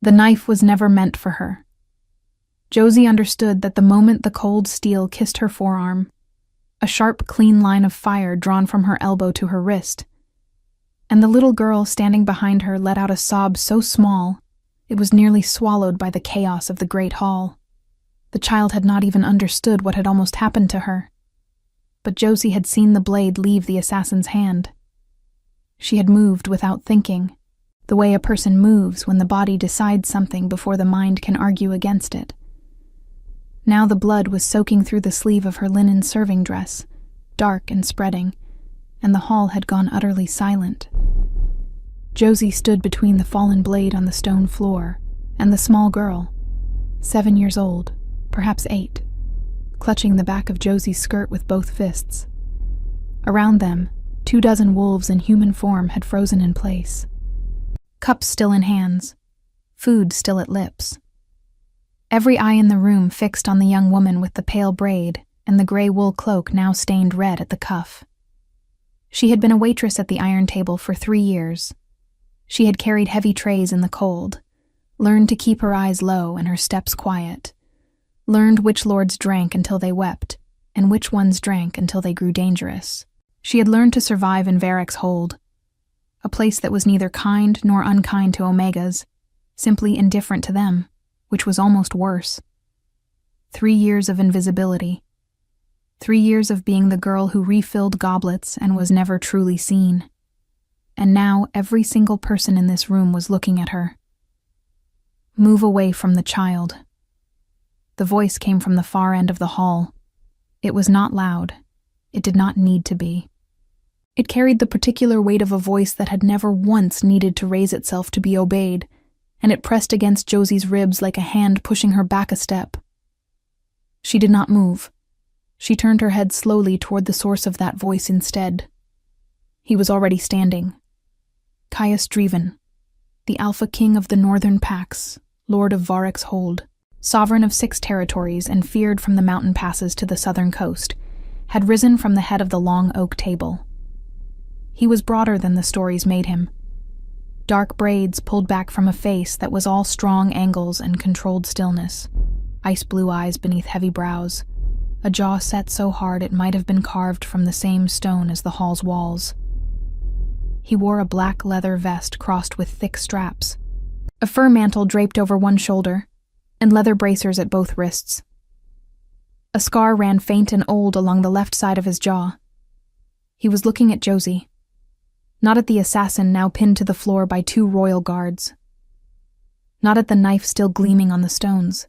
The knife was never meant for her. Josie understood that the moment the cold steel kissed her forearm, a sharp, clean line of fire drawn from her elbow to her wrist, and the little girl standing behind her let out a sob so small it was nearly swallowed by the chaos of the great hall. The child had not even understood what had almost happened to her, but Josie had seen the blade leave the assassin's hand. She had moved without thinking, the way a person moves when the body decides something before the mind can argue against it. Now the blood was soaking through the sleeve of her linen serving dress, dark and spreading, and the hall had gone utterly silent. Josie stood between the fallen blade on the stone floor and the small girl, 7 years old, perhaps 8, clutching the back of Josie's skirt with both fists. Around them, 24 wolves in human form had frozen in place. Cups still in hands, food still at lips. Every eye in the room fixed on the young woman with the pale braid and the gray wool cloak now stained red at the cuff. She had been a waitress at the iron table for 3 years. She had carried heavy trays in the cold, learned to keep her eyes low and her steps quiet, learned which lords drank until they wept, and which ones drank until they grew dangerous. She had learned to survive in Varick's hold, a place that was neither kind nor unkind to Omegas, simply indifferent to them, which was almost worse. 3 years of invisibility. 3 years of being the girl who refilled goblets and was never truly seen. And now every single person in this room was looking at her. Move away from the child. The voice came from the far end of the hall. It was not loud. It did not need to be. It carried the particular weight of a voice that had never once needed to raise itself to be obeyed, and it pressed against Josie's ribs like a hand pushing her back a step. She did not move. She turned her head slowly toward the source of that voice instead. He was already standing. Caius Dreven, the Alpha King of the Northern Pax, Lord of Varick's Hold, sovereign of 6 territories and feared from the mountain passes to the southern coast, had risen from the head of the long oak table. He was broader than the stories made him. Dark braids pulled back from a face that was all strong angles and controlled stillness, ice-blue eyes beneath heavy brows, a jaw set so hard it might have been carved from the same stone as the hall's walls. He wore a black leather vest crossed with thick straps, a fur mantle draped over one shoulder, and leather bracers at both wrists. A scar ran faint and old along the left side of his jaw. He was looking at Josie, not at the assassin now pinned to the floor by 2 royal guards, not at the knife still gleaming on the stones,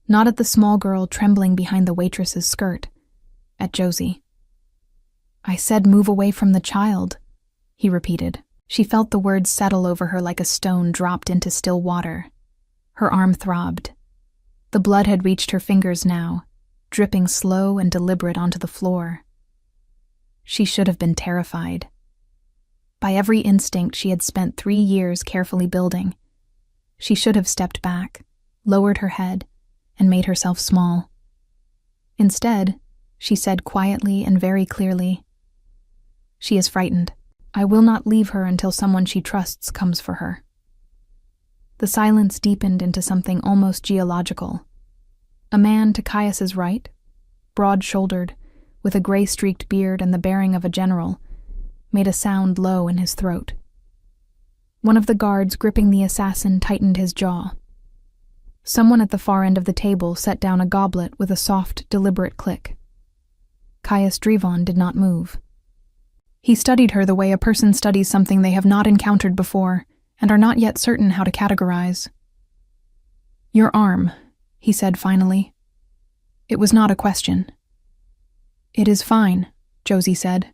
not at the small girl trembling behind the waitress's skirt, at Josie. "I said move away from the child," he repeated. She felt the words settle over her like a stone dropped into still water. Her arm throbbed. The blood had reached her fingers now, dripping slow and deliberate onto the floor. She should have been terrified. By every instinct she had spent 3 years carefully building, she should have stepped back, lowered her head, and made herself small. Instead, she said quietly and very clearly, "She is frightened. I will not leave her until someone she trusts comes for her." The silence deepened into something almost geological. A man to Caius's right, broad-shouldered, with a gray-streaked beard and the bearing of a general, made a sound low in his throat. One of the guards gripping the assassin tightened his jaw. Someone at the far end of the table set down a goblet with a soft, deliberate click. Caius Dreven did not move. He studied her the way a person studies something they have not encountered before and are not yet certain how to categorize. "Your arm," he said finally. It was not a question. "It is fine," Josie said.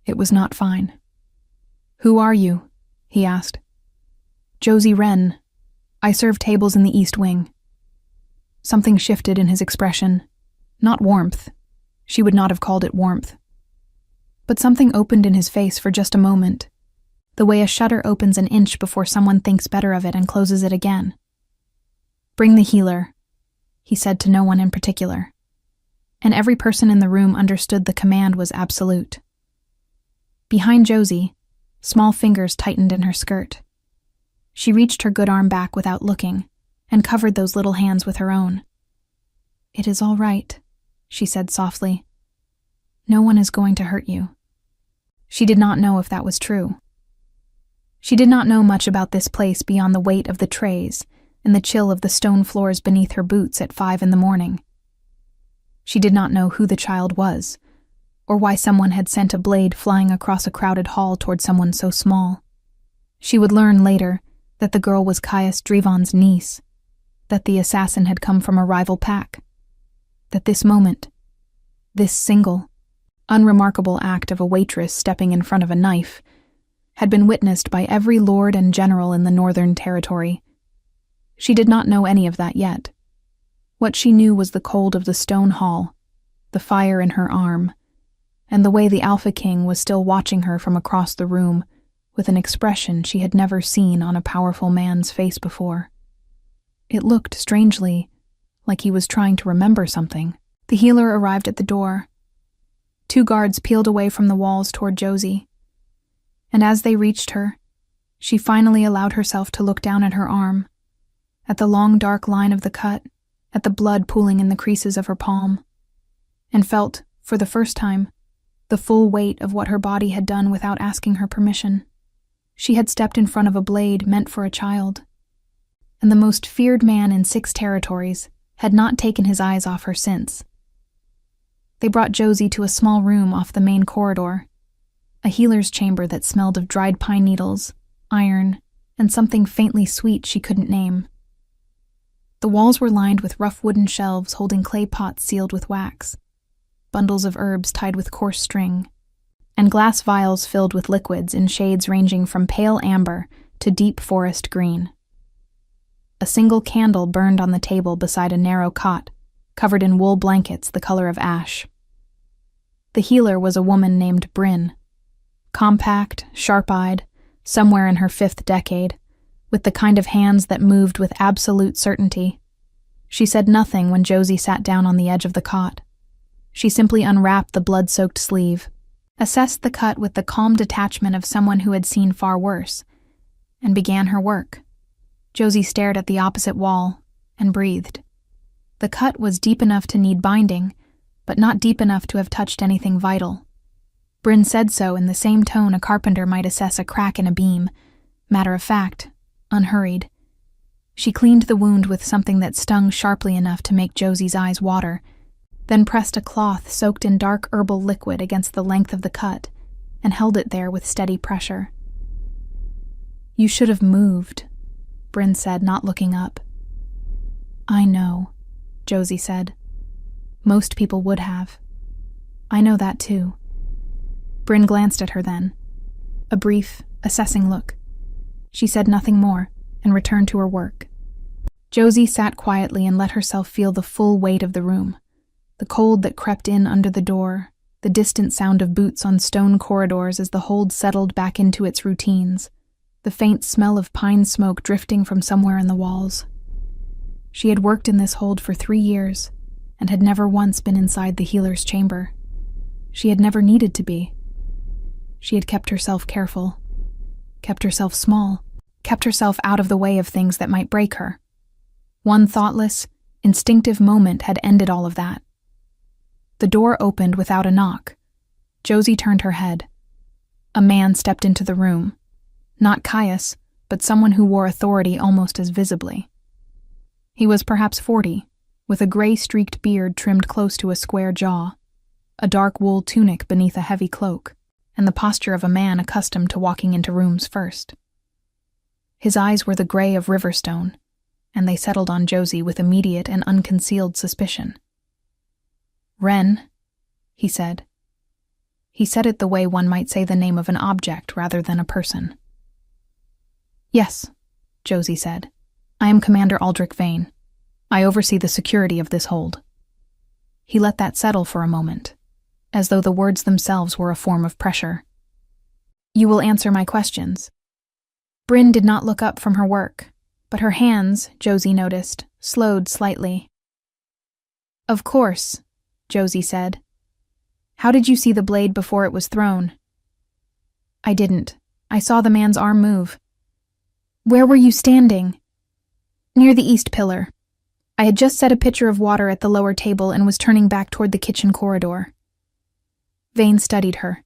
It was not fine. "Who are you?" he asked. "Josie Wren. I serve tables in the East Wing." Something shifted in his expression. Not warmth. She would not have called it warmth. But something opened in his face for just a moment, the way a shutter opens an inch before someone thinks better of it and closes it again. "Bring the healer," he said to no one in particular, and every person in the room understood the command was absolute. Behind Josie, small fingers tightened in her skirt. She reached her good arm back without looking and covered those little hands with her own. "It is all right," she said softly. "No one is going to hurt you." She did not know if that was true. She did not know much about this place beyond the weight of the trays and the chill of the stone floors beneath her boots at 5 a.m. She did not know who the child was, or why someone had sent a blade flying across a crowded hall toward someone so small. She would learn later that the girl was Caius Drevon's niece, that the assassin had come from a rival pack, that this moment, this single, unremarkable act of a waitress stepping in front of a knife, had been witnessed by every lord and general in the Northern Territory. She did not know any of that yet. What she knew was the cold of the stone hall, the fire in her arm, and the way the Alpha King was still watching her from across the room with an expression she had never seen on a powerful man's face before. It looked, strangely, like he was trying to remember something. The healer arrived at the door. 2 guards peeled away from the walls toward Josie, and as they reached her, she finally allowed herself to look down at her arm, at the long dark line of the cut, at the blood pooling in the creases of her palm, and felt, for the first time, the full weight of what her body had done without asking her permission. She had stepped in front of a blade meant for a child, and the most feared man in 6 territories had not taken his eyes off her since. They brought Josie to a small room off the main corridor, a healer's chamber that smelled of dried pine needles, iron, and something faintly sweet she couldn't name. The walls were lined with rough wooden shelves holding clay pots sealed with wax, bundles of herbs tied with coarse string, and glass vials filled with liquids in shades ranging from pale amber to deep forest green. A single candle burned on the table beside a narrow cot, covered in wool blankets the color of ash. The healer was a woman named Bryn, compact, sharp-eyed, somewhere in her 5th decade, with the kind of hands that moved with absolute certainty. She said nothing when Josie sat down on the edge of the cot. She simply unwrapped the blood-soaked sleeve, assessed the cut with the calm detachment of someone who had seen far worse, and began her work. Josie stared at the opposite wall and breathed. The cut was deep enough to need binding, but not deep enough to have touched anything vital. Bryn said so in the same tone a carpenter might assess a crack in a beam, matter of fact, unhurried. She cleaned the wound with something that stung sharply enough to make Josie's eyes water, then pressed a cloth soaked in dark herbal liquid against the length of the cut and held it there with steady pressure. "You should have moved," Bryn said, not looking up. "I know," Josie said. "Most people would have. I know that too." Bryn glanced at her then. A brief, assessing look. She said nothing more and returned to her work. Josie sat quietly and let herself feel the full weight of the room, the cold that crept in under the door, the distant sound of boots on stone corridors as the hold settled back into its routines, the faint smell of pine smoke drifting from somewhere in the walls. She had worked in this hold for 3 years and had never once been inside the healer's chamber. She had never needed to be. She had kept herself careful, kept herself small, kept herself out of the way of things that might break her. One thoughtless, instinctive moment had ended all of that. The door opened without a knock. Josie turned her head. A man stepped into the room. Not Caius, but someone who wore authority almost as visibly. He was perhaps 40, with a gray-streaked beard trimmed close to a square jaw, a dark wool tunic beneath a heavy cloak, and the posture of a man accustomed to walking into rooms first. His eyes were the gray of Riverstone, and they settled on Josie with immediate and unconcealed suspicion. "Wren," he said. He said it the way one might say the name of an object rather than a person. "Yes," Josie said. "I am Commander Aldrich Vane. I oversee the security of this hold." He let that settle for a moment, as though the words themselves were a form of pressure. "You will answer my questions." Bryn did not look up from her work, but her hands, Josie noticed, slowed slightly. "Of course," Josie said. "How did you see the blade before it was thrown?" "I didn't. I saw the man's arm move." Where were you standing? Near the east pillar. I had just set a pitcher of water at the lower table and was turning back toward the kitchen corridor. Vane studied her.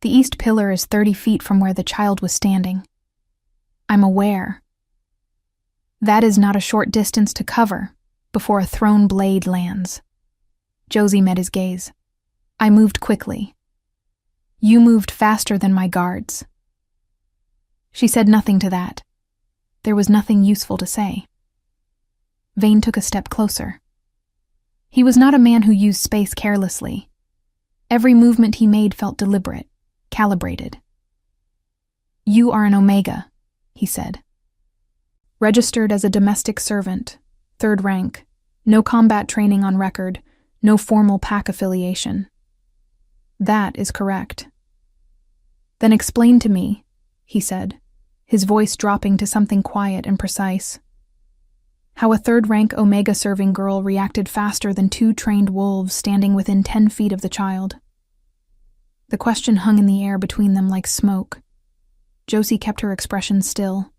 The east pillar is 30 feet from where the child was standing. I'm aware. That is not a short distance to cover before a thrown blade lands. Josie met his gaze. I moved quickly. You moved faster than my guards. She said nothing to that. There was nothing useful to say. Vane took a step closer. He was not a man who used space carelessly. Every movement he made felt deliberate, calibrated. You are an Omega, he said. Registered as a domestic servant, 3rd rank, no combat training on record, no formal pack affiliation. That is correct. Then explain to me, he said, his voice dropping to something quiet and precise, how a 3rd rank Omega serving girl reacted faster than 2 trained wolves standing within 10 feet of the child. The question hung in the air between them like smoke. Josie kept her expression still.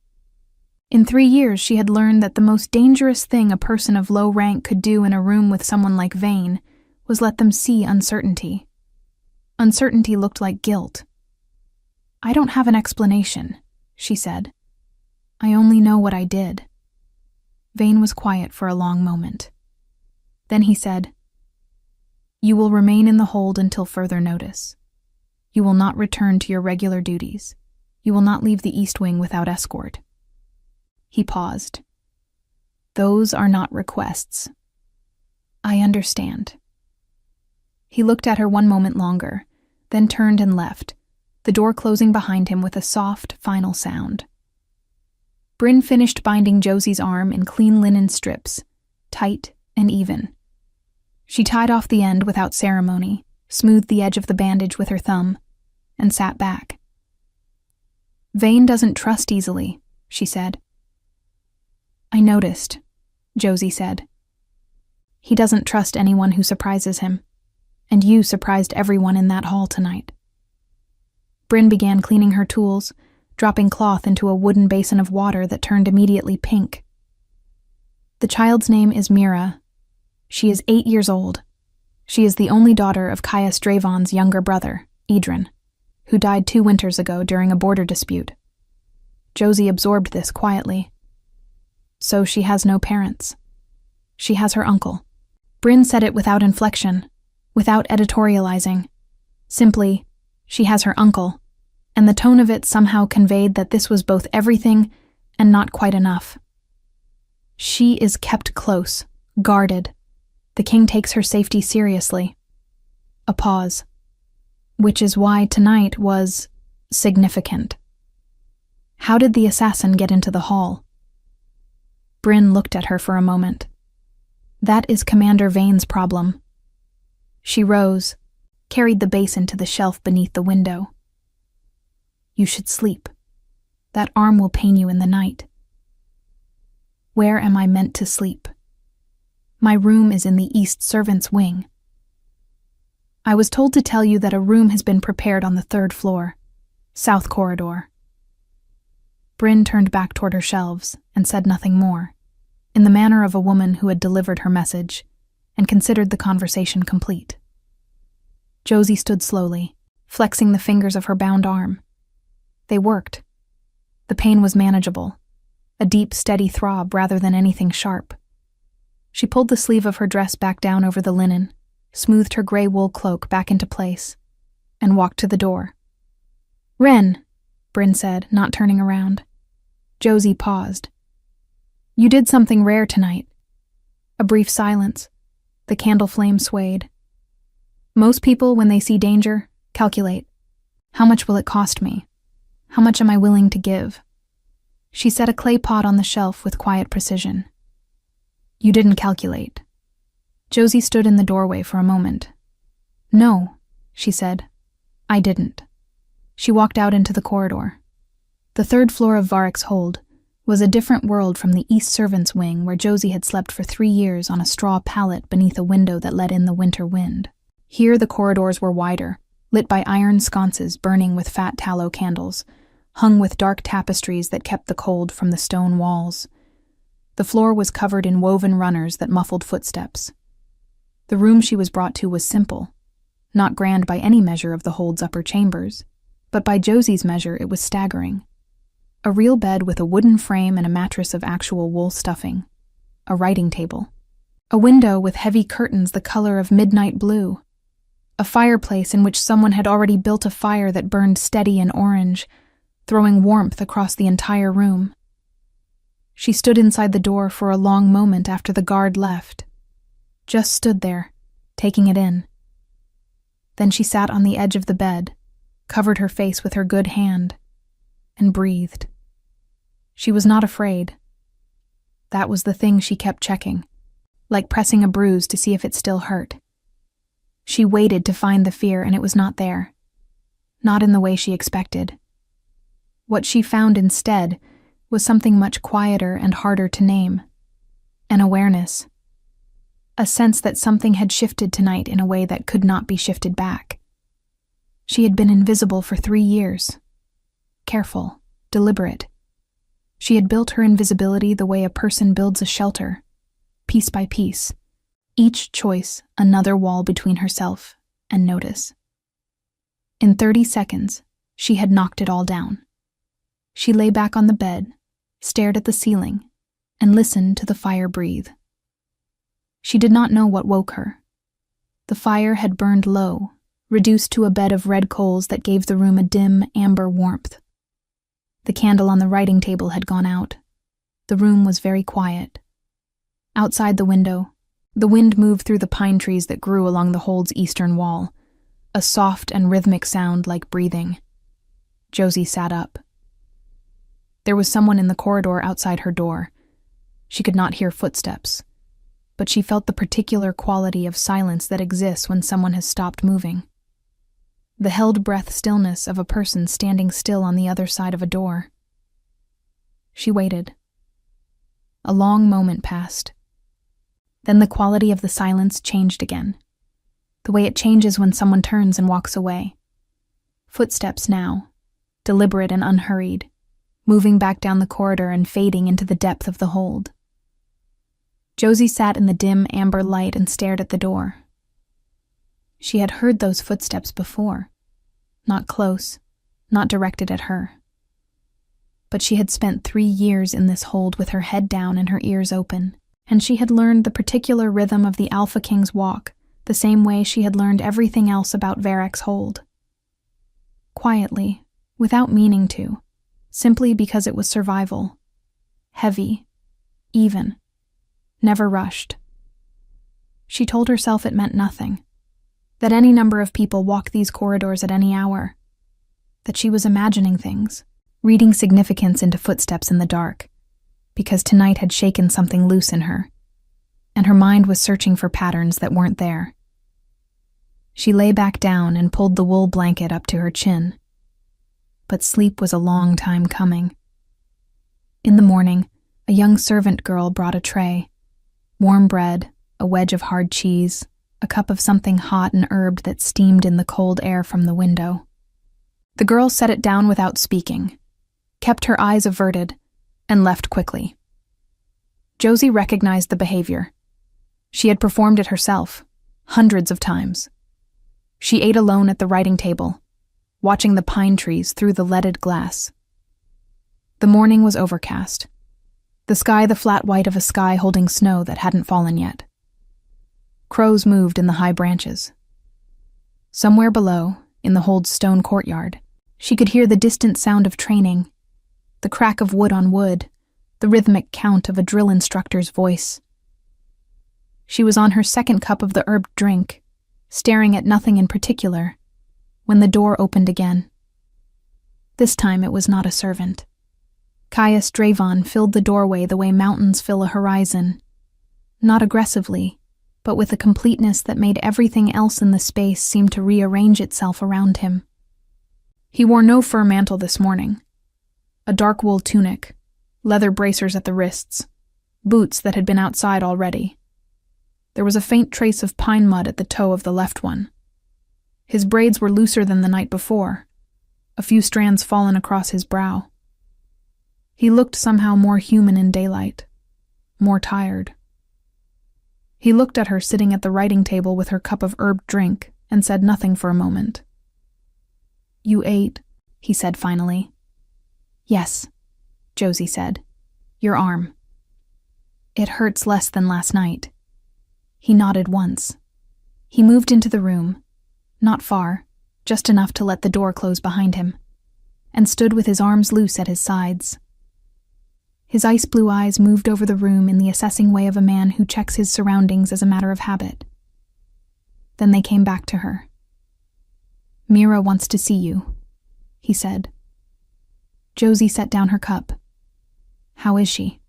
In 3 years, she had learned that the most dangerous thing a person of low rank could do in a room with someone like Vane was let them see uncertainty. Uncertainty looked like guilt. I don't have an explanation, she said. I only know what I did. Vane was quiet for a long moment. Then he said, You will remain in the hold until further notice. You will not return to your regular duties. You will not leave the East Wing without escort. He paused. Those are not requests. I understand. He looked at her one moment longer, then turned and left, the door closing behind him with a soft, final sound. Bryn finished binding Josie's arm in clean linen strips, tight and even. She tied off the end without ceremony, smoothed the edge of the bandage with her thumb, and sat back. Vane doesn't trust easily, she said. I noticed, Josie said. He doesn't trust anyone who surprises him, and you surprised everyone in that hall tonight. Bryn began cleaning her tools, dropping cloth into a wooden basin of water that turned immediately pink. The child's name is Mira. She is 8 years old. She is the only daughter of Caius Dravon's younger brother, Edrin, who died 2 winters ago during a border dispute. Josie absorbed this quietly. So she has no parents. She has her uncle. Bryn said it without inflection, without editorializing. Simply, she has her uncle, and the tone of it somehow conveyed that this was both everything and not quite enough. She is kept close, guarded. The king takes her safety seriously. A pause. Which is why tonight was significant. How did the assassin get into the hall? Bryn looked at her for a moment. That is Commander Vane's problem. She rose, carried the basin to the shelf beneath the window. You should sleep. That arm will pain you in the night. Where am I meant to sleep? My room is in the East Servants' Wing. I was told to tell you that a room has been prepared on the 3rd floor, South Corridor. Bryn turned back toward her shelves and said nothing more, in the manner of a woman who had delivered her message and considered the conversation complete. Josie stood slowly, flexing the fingers of her bound arm. They worked. The pain was manageable, a deep, steady throb rather than anything sharp. She pulled the sleeve of her dress back down over the linen, smoothed her gray wool cloak back into place, and walked to the door. Wren, Bryn said, not turning around. Josie paused. You did something rare tonight. A brief silence. The candle flame swayed. Most people, when they see danger, calculate. How much will it cost me? How much am I willing to give? She set a clay pot on the shelf with quiet precision. You didn't calculate. Josie stood in the doorway for a moment. No, she said. I didn't. She walked out into the corridor. The 3rd floor of Varick's hold was a different world from the East Servants' Wing where Josie had slept for 3 years on a straw pallet beneath a window that let in the winter wind. Here the corridors were wider, lit by iron sconces burning with fat tallow candles, hung with dark tapestries that kept the cold from the stone walls. The floor was covered in woven runners that muffled footsteps. The room she was brought to was simple, not grand by any measure of the hold's upper chambers, but by Josie's measure it was staggering. A real bed with a wooden frame and a mattress of actual wool stuffing. A writing table. A window with heavy curtains the color of midnight blue. A fireplace in which someone had already built a fire that burned steady and orange, throwing warmth across the entire room. She stood inside the door for a long moment after the guard left. Just stood there, taking it in. Then she sat on the edge of the bed, covered her face with her good hand, and breathed. She was not afraid. That was the thing she kept checking, like pressing a bruise to see if it still hurt. She waited to find the fear, and it was not there. Not in the way she expected. What she found instead was something much quieter and harder to name. An awareness. A sense that something had shifted tonight in a way that could not be shifted back. She had been invisible for 3 years. Careful, deliberate. She had built her invisibility the way a person builds a shelter, piece by piece. Each choice another wall between herself and notice. In 30 seconds, she had knocked it all down. She lay back on the bed, stared at the ceiling, and listened to the fire breathe. She did not know what woke her. The fire had burned low, reduced to a bed of red coals that gave the room a dim, amber warmth. The candle on the writing table had gone out. The room was very quiet. Outside the window, the wind moved through the pine trees that grew along the hold's eastern wall, a soft and rhythmic sound like breathing. Josie sat up. There was someone in the corridor outside her door. She could not hear footsteps, but she felt the particular quality of silence that exists when someone has stopped moving. The held breath stillness of a person standing still on the other side of a door. She waited. A long moment passed. Then the quality of the silence changed again, the way it changes when someone turns and walks away. Footsteps now, deliberate and unhurried, moving back down the corridor and fading into the depth of the hold. Josie sat in the dim amber light and stared at the door. She had heard those footsteps before, not close, not directed at her. But she had spent 3 years in this hold with her head down and her ears open, and she had learned the particular rhythm of the Alpha King's walk, the same way she had learned everything else about Varek's hold. Quietly, without meaning to, simply because it was survival. Heavy, even, never rushed. She told herself it meant nothing, that any number of people walk these corridors at any hour, that she was imagining things, reading significance into footsteps in the dark, because tonight had shaken something loose in her, and her mind was searching for patterns that weren't there. She lay back down and pulled the wool blanket up to her chin. But sleep was a long time coming. In the morning, a young servant girl brought a tray. Warm bread, a wedge of hard cheese, a cup of something hot and herbed that steamed in the cold air from the window. The girl set it down without speaking, kept her eyes averted, and left quickly. Josie recognized the behavior. She had performed it herself, hundreds of times. She ate alone at the writing table, watching the pine trees through the leaded glass. The morning was overcast. The sky the flat white of a sky holding snow that hadn't fallen yet. Crows moved in the high branches. Somewhere below, in the hold's stone courtyard, she could hear the distant sound of training, the crack of wood on wood, the rhythmic count of a drill instructor's voice. She was on her second cup of the herbed drink, staring at nothing in particular, when the door opened again. This time it was not a servant. Caius Dravon filled the doorway the way mountains fill a horizon, not aggressively, but with a completeness that made everything else in the space seem to rearrange itself around him. He wore no fur mantle this morning. A dark wool tunic, leather bracers at the wrists, boots that had been outside already. There was a faint trace of pine mud at the toe of the left one. His braids were looser than the night before, a few strands fallen across his brow. He looked somehow more human in daylight, more tired. He looked at her sitting at the writing table with her cup of herb drink and said nothing for a moment. "You ate," he said finally. "Yes," Josie said. "Your arm. It hurts less than last night." He nodded once. He moved into the room, not far, just enough to let the door close behind him, and stood with his arms loose at his sides. His ice blue eyes moved over the room in the assessing way of a man who checks his surroundings as a matter of habit. Then they came back to her. "Mira wants to see you," he said. Josie set down her cup. "How is she?"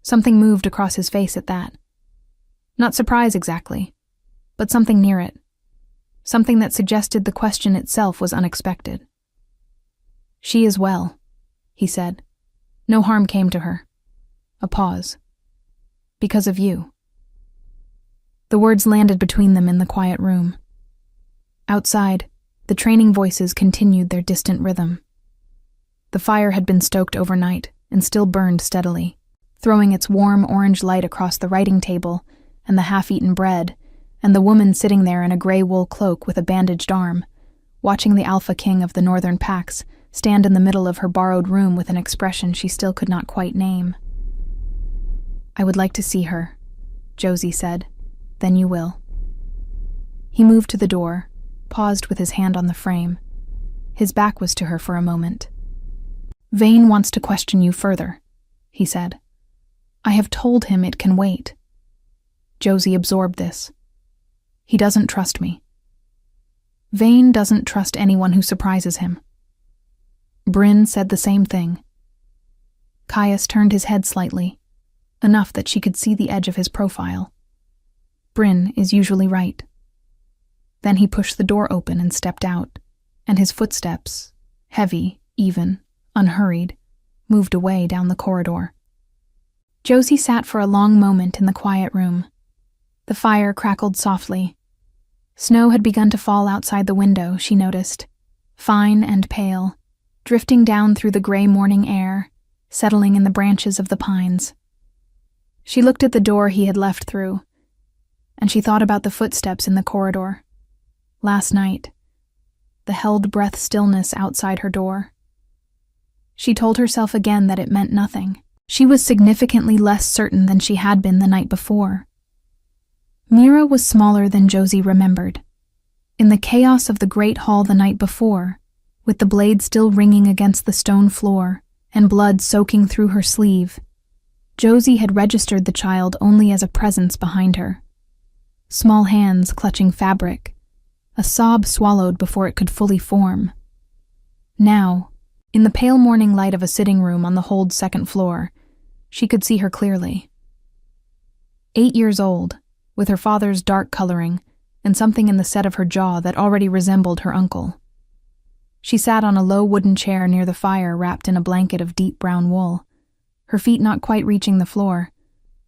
Something moved across his face at that. Not surprise exactly, but something near it. Something that suggested the question itself was unexpected. "She is well," he said. "No harm came to her." A pause. "Because of you." The words landed between them in the quiet room. Outside, the training voices continued their distant rhythm. The fire had been stoked overnight and still burned steadily, throwing its warm orange light across the writing table and the half-eaten bread, and the woman sitting there in a gray wool cloak with a bandaged arm, watching the alpha king of the northern packs stand in the middle of her borrowed room with an expression she still could not quite name. "I would like to see her," Josie said. "Then you will." He moved to the door, paused with his hand on the frame. His back was to her for a moment. "Vane wants to question you further," he said. "I have told him it can wait." Josie absorbed this. "He doesn't trust me." "Vane doesn't trust anyone who surprises him." Bryn said the same thing. Caius turned his head slightly, enough that she could see the edge of his profile. Bryn is usually right. Then he pushed the door open and stepped out, and his footsteps, heavy, even, unhurried, moved away down the corridor. Josie sat for a long moment in the quiet room. The fire crackled softly. Snow had begun to fall outside the window, she noticed, fine and pale, drifting down through the gray morning air, settling in the branches of the pines. She looked at the door he had left through, and she thought about the footsteps in the corridor. Last night, the held-breath stillness outside her door. She told herself again that it meant nothing. She was significantly less certain than she had been the night before. Mira was smaller than Josie remembered. In the chaos of the great hall the night before, with the blade still ringing against the stone floor and blood soaking through her sleeve, Josie had registered the child only as a presence behind her. Small hands clutching fabric, a sob swallowed before it could fully form. Now, in the pale morning light of a sitting room on the hold's second floor, she could see her clearly. 8 years old, with her father's dark coloring and something in the set of her jaw that already resembled her uncle. She sat on a low wooden chair near the fire wrapped in a blanket of deep brown wool, her feet not quite reaching the floor,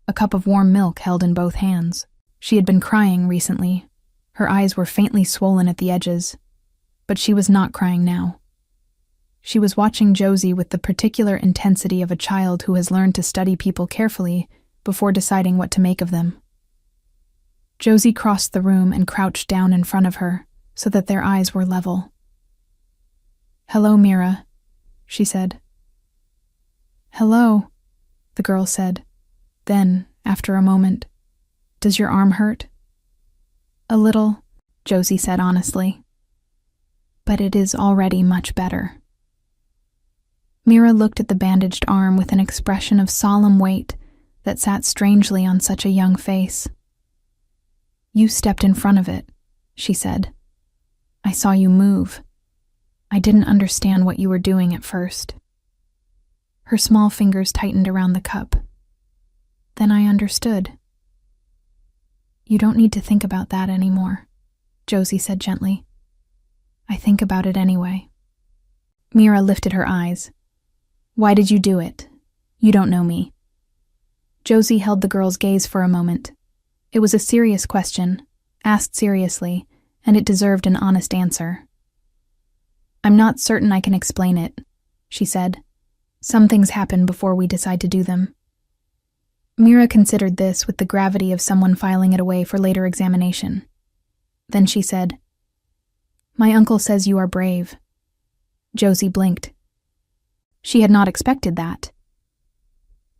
a cup of warm milk held in both hands. She had been crying recently. Her eyes were faintly swollen at the edges, but she was not crying now. She was watching Josie with the particular intensity of a child who has learned to study people carefully before deciding what to make of them. Josie crossed the room and crouched down in front of her so that their eyes were level. "Hello, Mira," she said. "Hello," the girl said. Then, after a moment, "Does your arm hurt?" "A little," Josie said honestly. "But it is already much better." Mira looked at the bandaged arm with an expression of solemn weight that sat strangely on such a young face. "You stepped in front of it," she said. "I saw you move. I didn't understand what you were doing at first." Her small fingers tightened around the cup. "Then I understood." "You don't need to think about that anymore," Josie said gently. "I think about it anyway." Mira lifted her eyes. "Why did you do it? You don't know me." Josie held the girl's gaze for a moment. It was a serious question, asked seriously, and it deserved an honest answer. I'm not certain I can explain it, she said. Some things happen before we decide to do them. Mira considered this with the gravity of someone filing it away for later examination. Then she said, My uncle says you are brave. Josie blinked. She had not expected that.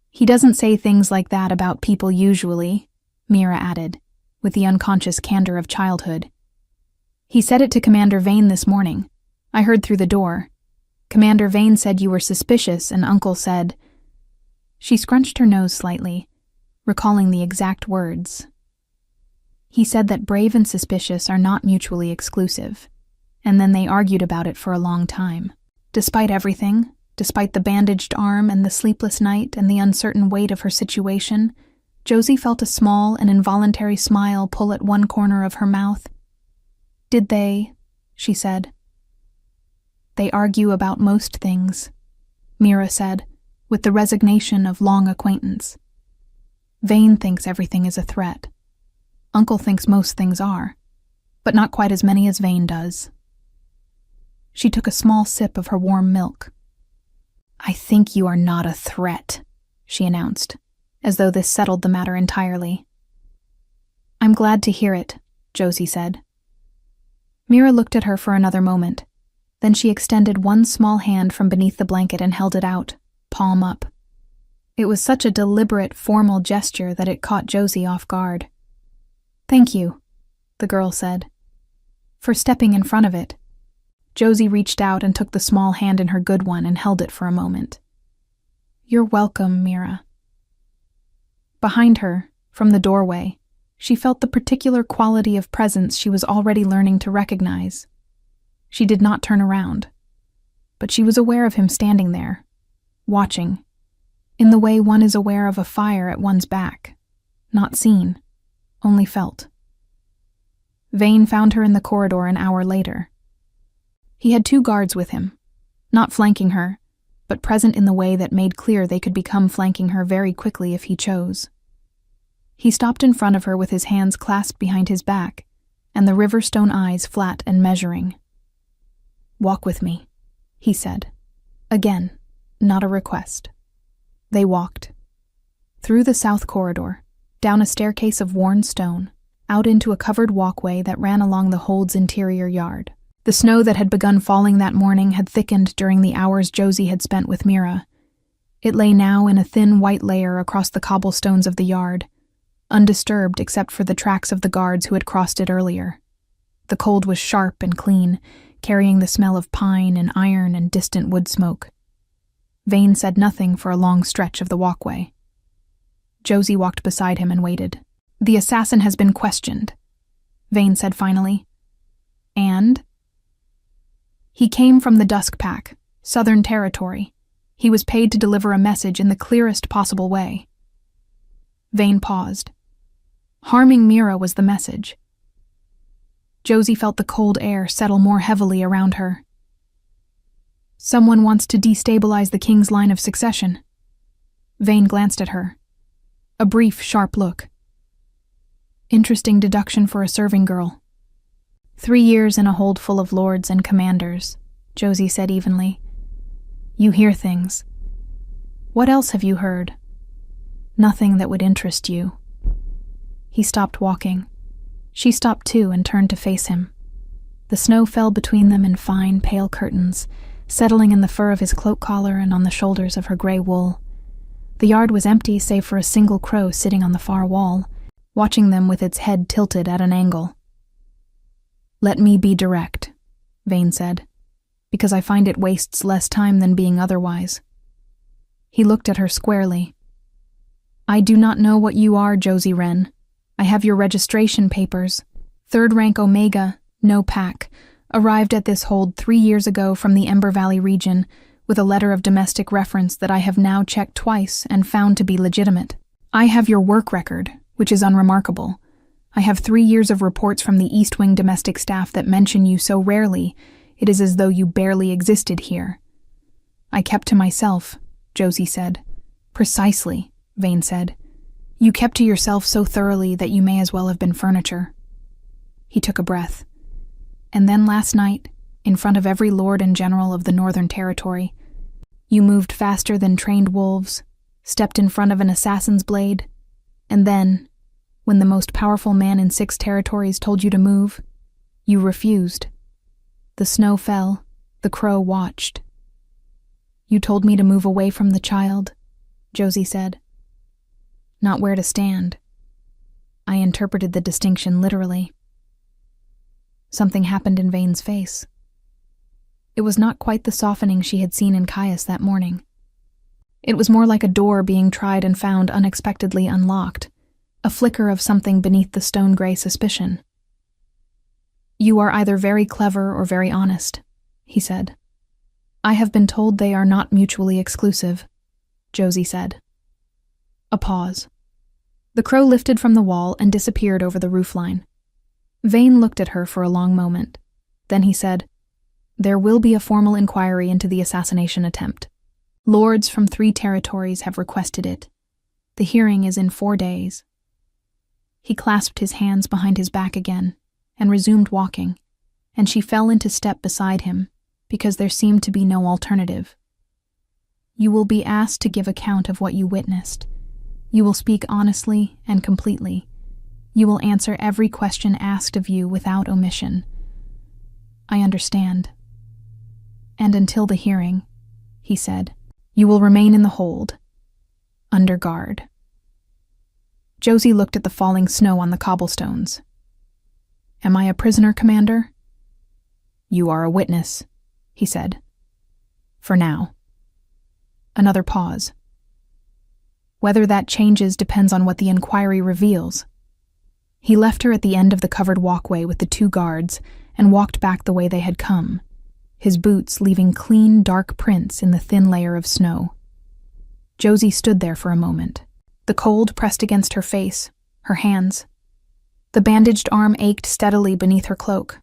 He doesn't say things like that about people usually, Mira added, with the unconscious candor of childhood. He said it to Commander Vane this morning. I heard through the door. Commander Vane said you were suspicious, and Uncle said... She scrunched her nose slightly, recalling the exact words. He said that brave and suspicious are not mutually exclusive, and then they argued about it for a long time. Despite everything, despite the bandaged arm and the sleepless night and the uncertain weight of her situation, Josie felt a small and involuntary smile pull at one corner of her mouth. Did they? She said. They argue about most things, Mira said, with the resignation of long acquaintance. Vane thinks everything is a threat. Uncle thinks most things are, but not quite as many as Vane does. She took a small sip of her warm milk. I think you are not a threat, she announced, as though this settled the matter entirely. I'm glad to hear it, Josie said. Mira looked at her for another moment. Then she extended one small hand from beneath the blanket and held it out, palm up. It was such a deliberate, formal gesture that it caught Josie off guard. Thank you, the girl said, for stepping in front of it. Josie reached out and took the small hand in her good one and held it for a moment. You're welcome, Mira. Behind her, from the doorway, she felt the particular quality of presence she was already learning to recognize. She did not turn around, but she was aware of him standing there, watching, in the way one is aware of a fire at one's back, not seen, only felt. Vane found her in the corridor an hour later. He had 2 guards with him, not flanking her, but present in the way that made clear they could become flanking her very quickly if he chose. He stopped in front of her with his hands clasped behind his back, and the riverstone eyes flat and measuring. Walk with me, he said. Again, not a request. They walked. Through the south corridor, down a staircase of worn stone, out into a covered walkway that ran along the hold's interior yard. The snow that had begun falling that morning had thickened during the hours Josie had spent with Mira. It lay now in a thin white layer across the cobblestones of the yard, undisturbed except for the tracks of the guards who had crossed it earlier. The cold was sharp and clean, carrying the smell of pine and iron and distant wood smoke. Vane said nothing for a long stretch of the walkway. Josie walked beside him and waited. The assassin has been questioned, Vane said finally. And? He came from the Dusk Pack, Southern Territory. He was paid to deliver a message in the clearest possible way. Vane paused. Harming Mira was the message. Josie felt the cold air settle more heavily around her. Someone wants to destabilize the king's line of succession. Vane glanced at her. A brief, sharp look. Interesting deduction for a serving girl. 3 years in a hold full of lords and commanders, Josie said evenly. You hear things. What else have you heard? Nothing that would interest you. He stopped walking. She stopped too and turned to face him. The snow fell between them in fine, pale curtains, settling in the fur of his cloak collar and on the shoulders of her gray wool. The yard was empty save for a single crow sitting on the far wall, watching them with its head tilted at an angle. Let me be direct, Vane said, because I find it wastes less time than being otherwise. He looked at her squarely. I do not know what you are, Josie Wren. I have your registration papers. 3rd rank Omega, no pack, arrived at this hold 3 years ago from the Ember Valley region with a letter of domestic reference that I have now checked twice and found to be legitimate. I have your work record, which is unremarkable. I have 3 years of reports from the East Wing domestic staff that mention you so rarely, it is as though you barely existed here. I kept to myself, Josie said. Precisely, Vane said. You kept to yourself so thoroughly that you may as well have been furniture. He took a breath. And then last night, in front of every lord and general of the Northern Territory. You moved faster than trained wolves, stepped in front of an assassin's blade, and then, when the most powerful man in 6 territories told you to move, you refused. The snow fell, the crow watched. You told me to move away from the child, Josie said. Not where to stand. I interpreted the distinction literally. Something happened in Vane's face. It was not quite the softening she had seen in Caius that morning. It was more like a door being tried and found unexpectedly unlocked, a flicker of something beneath the stone-gray suspicion. You are either very clever or very honest, he said. I have been told they are not mutually exclusive, Josie said. A pause. The crow lifted from the wall and disappeared over the roofline. Vane looked at her for a long moment. Then he said, There will be a formal inquiry into the assassination attempt. Lords from 3 territories have requested it. The hearing is in 4 days. He clasped his hands behind his back again and resumed walking, and she fell into step beside him because there seemed to be no alternative. You will be asked to give account of what you witnessed. You will speak honestly and completely. You will answer every question asked of you without omission. I understand. And until the hearing, he said, you will remain in the hold, under guard. Josie looked at the falling snow on the cobblestones. Am I a prisoner, Commander? You are a witness, he said. For now. Another pause. Whether that changes depends on what the inquiry reveals. He left her at the end of the covered walkway with the 2 guards and walked back the way they had come, his boots leaving clean, dark prints in the thin layer of snow. Josie stood there for a moment, the cold pressed against her face, her hands. The bandaged arm ached steadily beneath her cloak.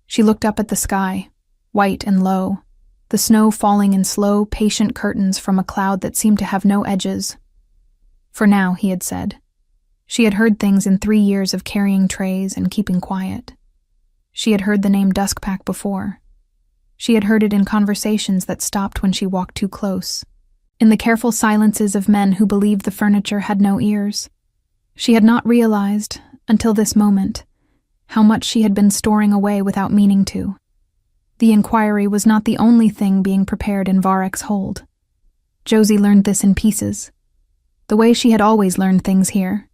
She looked up at the sky, white and low, the snow falling in slow, patient curtains from a cloud that seemed to have no edges. For now, he had said. She had heard things in 3 years of carrying trays and keeping quiet. She had heard the name Duskpack before. She had heard it in conversations that stopped when she walked too close, in the careful silences of men who believed the furniture had no ears. She had not realized, until this moment, how much she had been storing away without meaning to. The inquiry was not the only thing being prepared in Varek's hold. Josie learned this in pieces, the way she had always learned things here,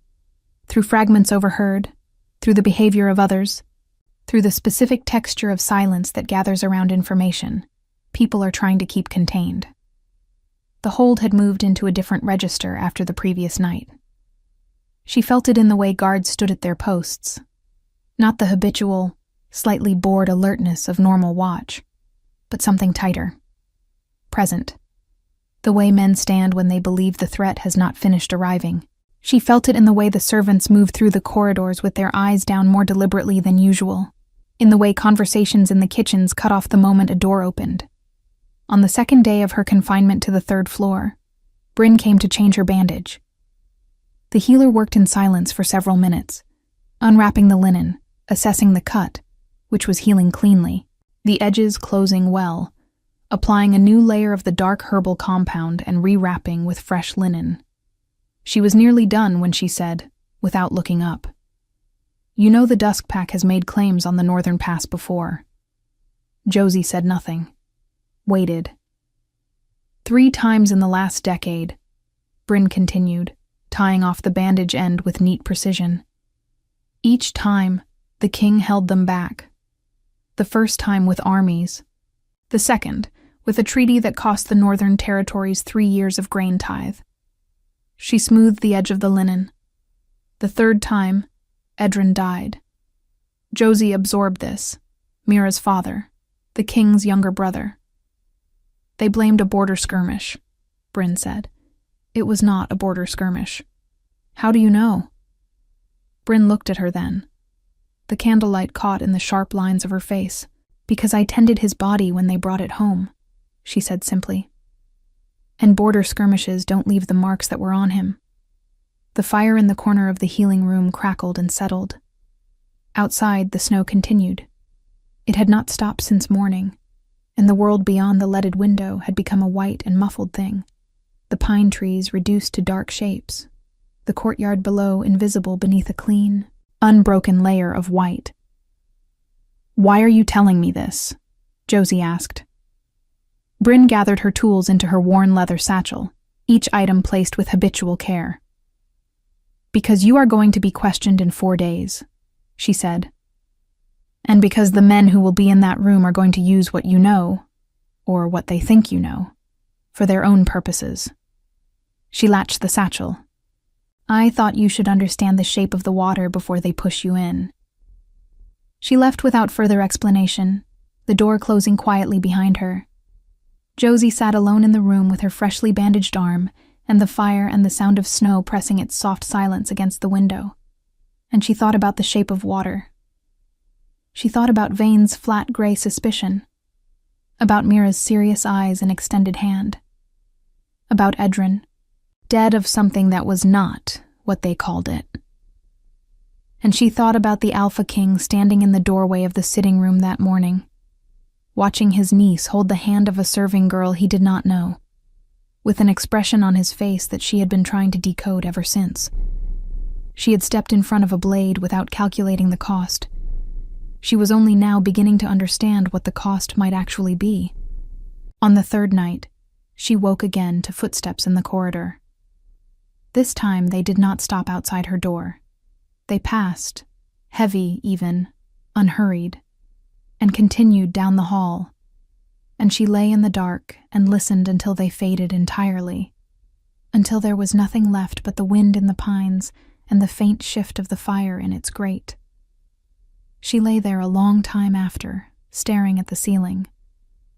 through fragments overheard, through the behavior of others, through the specific texture of silence that gathers around information people are trying to keep contained. The hold had moved into a different register after the previous night. She felt it in the way guards stood at their posts, not the habitual, slightly bored alertness of normal watch, but something tighter, present, the way men stand when they believe the threat has not finished arriving. She felt it in the way the servants moved through the corridors with their eyes down more deliberately than usual, in the way conversations in the kitchens cut off the moment a door opened. On the second day of her confinement to the 3rd floor, Bryn came to change her bandage. The healer worked in silence for several minutes, unwrapping the linen, assessing the cut, which was healing cleanly, the edges closing well, applying a new layer of the dark herbal compound and rewrapping with fresh linen. She was nearly done when she said, without looking up, You know the Duskpack has made claims on the Northern Pass before. Josie said nothing. Waited. 3 times in the last decade, Bryn continued, tying off the bandage end with neat precision. Each time, the king held them back. The first time with armies. The second, with a treaty that cost the Northern Territories 3 years of grain tithe. She smoothed the edge of the linen. The 3rd time, Edrin died. Josie absorbed this, Mira's father, the king's younger brother. They blamed a border skirmish, Bryn said. It was not a border skirmish. How do you know? Bryn looked at her then. The candlelight caught in the sharp lines of her face. Because I tended his body when they brought it home, she said simply. And border skirmishes don't leave the marks that were on him. The fire in the corner of the healing room crackled and settled. Outside, the snow continued. It had not stopped since morning, and the world beyond the leaded window had become a white and muffled thing, the pine trees reduced to dark shapes, the courtyard below invisible beneath a clean, unbroken layer of white. "Why are you telling me this?" Josie asked. Bryn gathered her tools into her worn leather satchel, each item placed with habitual care. "Because you are going to be questioned in 4 days," she said. "And because the men who will be in that room are going to use what you know, or what they think you know, for their own purposes." She latched the satchel. "I thought you should understand the shape of the water before they push you in." She left without further explanation, the door closing quietly behind her. Josie sat alone in the room with her freshly bandaged arm and the fire and the sound of snow pressing its soft silence against the window, and she thought about the shape of water. She thought about Vane's flat gray suspicion, about Mira's serious eyes and extended hand, about Edrin, dead of something that was not what they called it. And she thought about the Alpha King standing in the doorway of the sitting room that morning, watching his niece hold the hand of a serving girl he did not know, with an expression on his face that she had been trying to decode ever since. She had stepped in front of a blade without calculating the cost. She was only now beginning to understand what the cost might actually be. On the third night, she woke again to footsteps in the corridor. This time they did not stop outside her door. They passed, heavy even, unhurried, and continued down the hall, and she lay in the dark and listened until they faded entirely, until there was nothing left but the wind in the pines and the faint shift of the fire in its grate. She lay there a long time after, staring at the ceiling.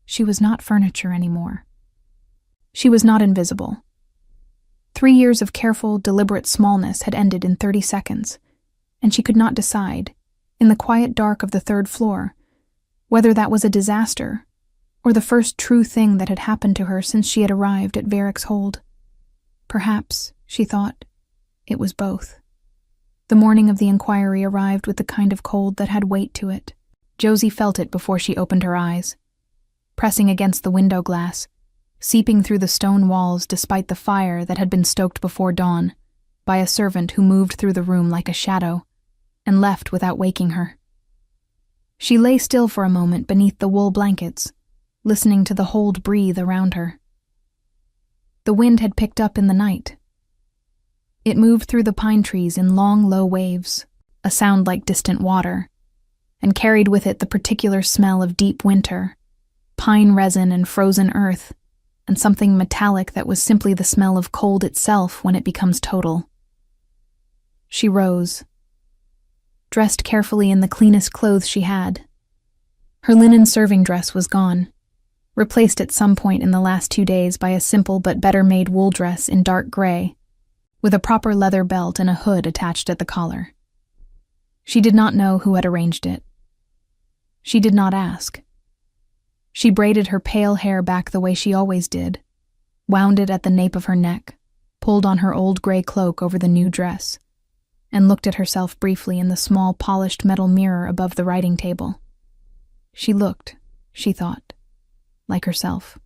She was not furniture anymore. She was not invisible. 3 years of careful, deliberate smallness had ended in 30 seconds, and she could not decide, in the quiet dark of the 3rd floor, whether that was a disaster or the first true thing that had happened to her since she had arrived at Varick's Hold. Perhaps, she thought, it was both. The morning of the inquiry arrived with the kind of cold that had weight to it. Josie felt it before she opened her eyes, pressing against the window glass, seeping through the stone walls despite the fire that had been stoked before dawn by a servant who moved through the room like a shadow and left without waking her. She lay still for a moment beneath the wool blankets, listening to the hold breathe around her. The wind had picked up in the night. It moved through the pine trees in long, low waves, a sound like distant water, and carried with it the particular smell of deep winter, pine resin and frozen earth, and something metallic that was simply the smell of cold itself when it becomes total. She rose, dressed carefully in the cleanest clothes she had. Her linen serving dress was gone, replaced at some point in the last 2 days by a simple but better-made wool dress in dark gray, with a proper leather belt and a hood attached at the collar. She did not know who had arranged it. She did not ask. She braided her pale hair back the way she always did, wound it at the nape of her neck, pulled on her old gray cloak over the new dress, and looked at herself briefly in the small polished metal mirror above the writing table. She looked, she thought, like herself,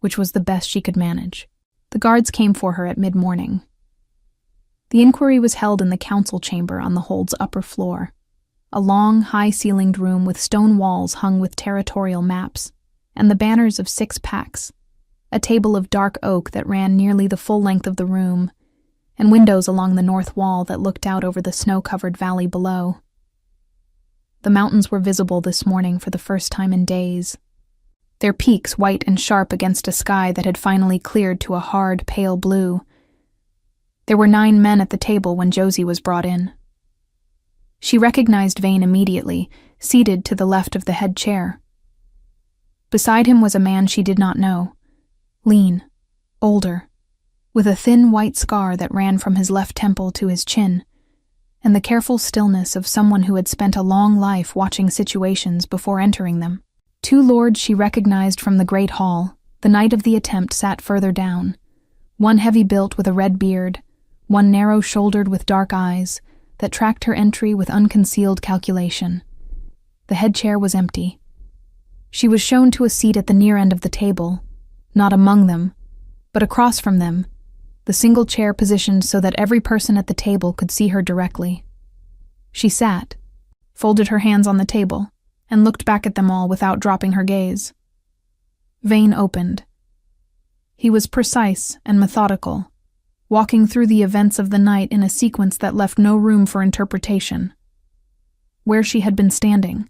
which was the best she could manage. The guards came for her at mid-morning. The inquiry was held in the council chamber on the Hold's upper floor, a long, high-ceilinged room with stone walls hung with territorial maps, and the banners of 6 packs, a table of dark oak that ran nearly the full length of the room, and windows along the north wall that looked out over the snow-covered valley below. The mountains were visible this morning for the first time in days, their peaks white and sharp against a sky that had finally cleared to a hard, pale blue. There were 9 men at the table when Josie was brought in. She recognized Vane immediately, seated to the left of the head chair. Beside him was a man she did not know, lean, older, with a thin white scar that ran from his left temple to his chin, and the careful stillness of someone who had spent a long life watching situations before entering them. 2 lords she recognized from the great hall, the night of the attempt, sat further down, one heavy-built with a red beard, one narrow-shouldered with dark eyes, that tracked her entry with unconcealed calculation. The head chair was empty. She was shown to a seat at the near end of the table, not among them, but across from them, the single chair positioned so that every person at the table could see her directly. She sat, folded her hands on the table, and looked back at them all without dropping her gaze. Vane opened. He was precise and methodical, walking through the events of the night in a sequence that left no room for interpretation. Where she had been standing,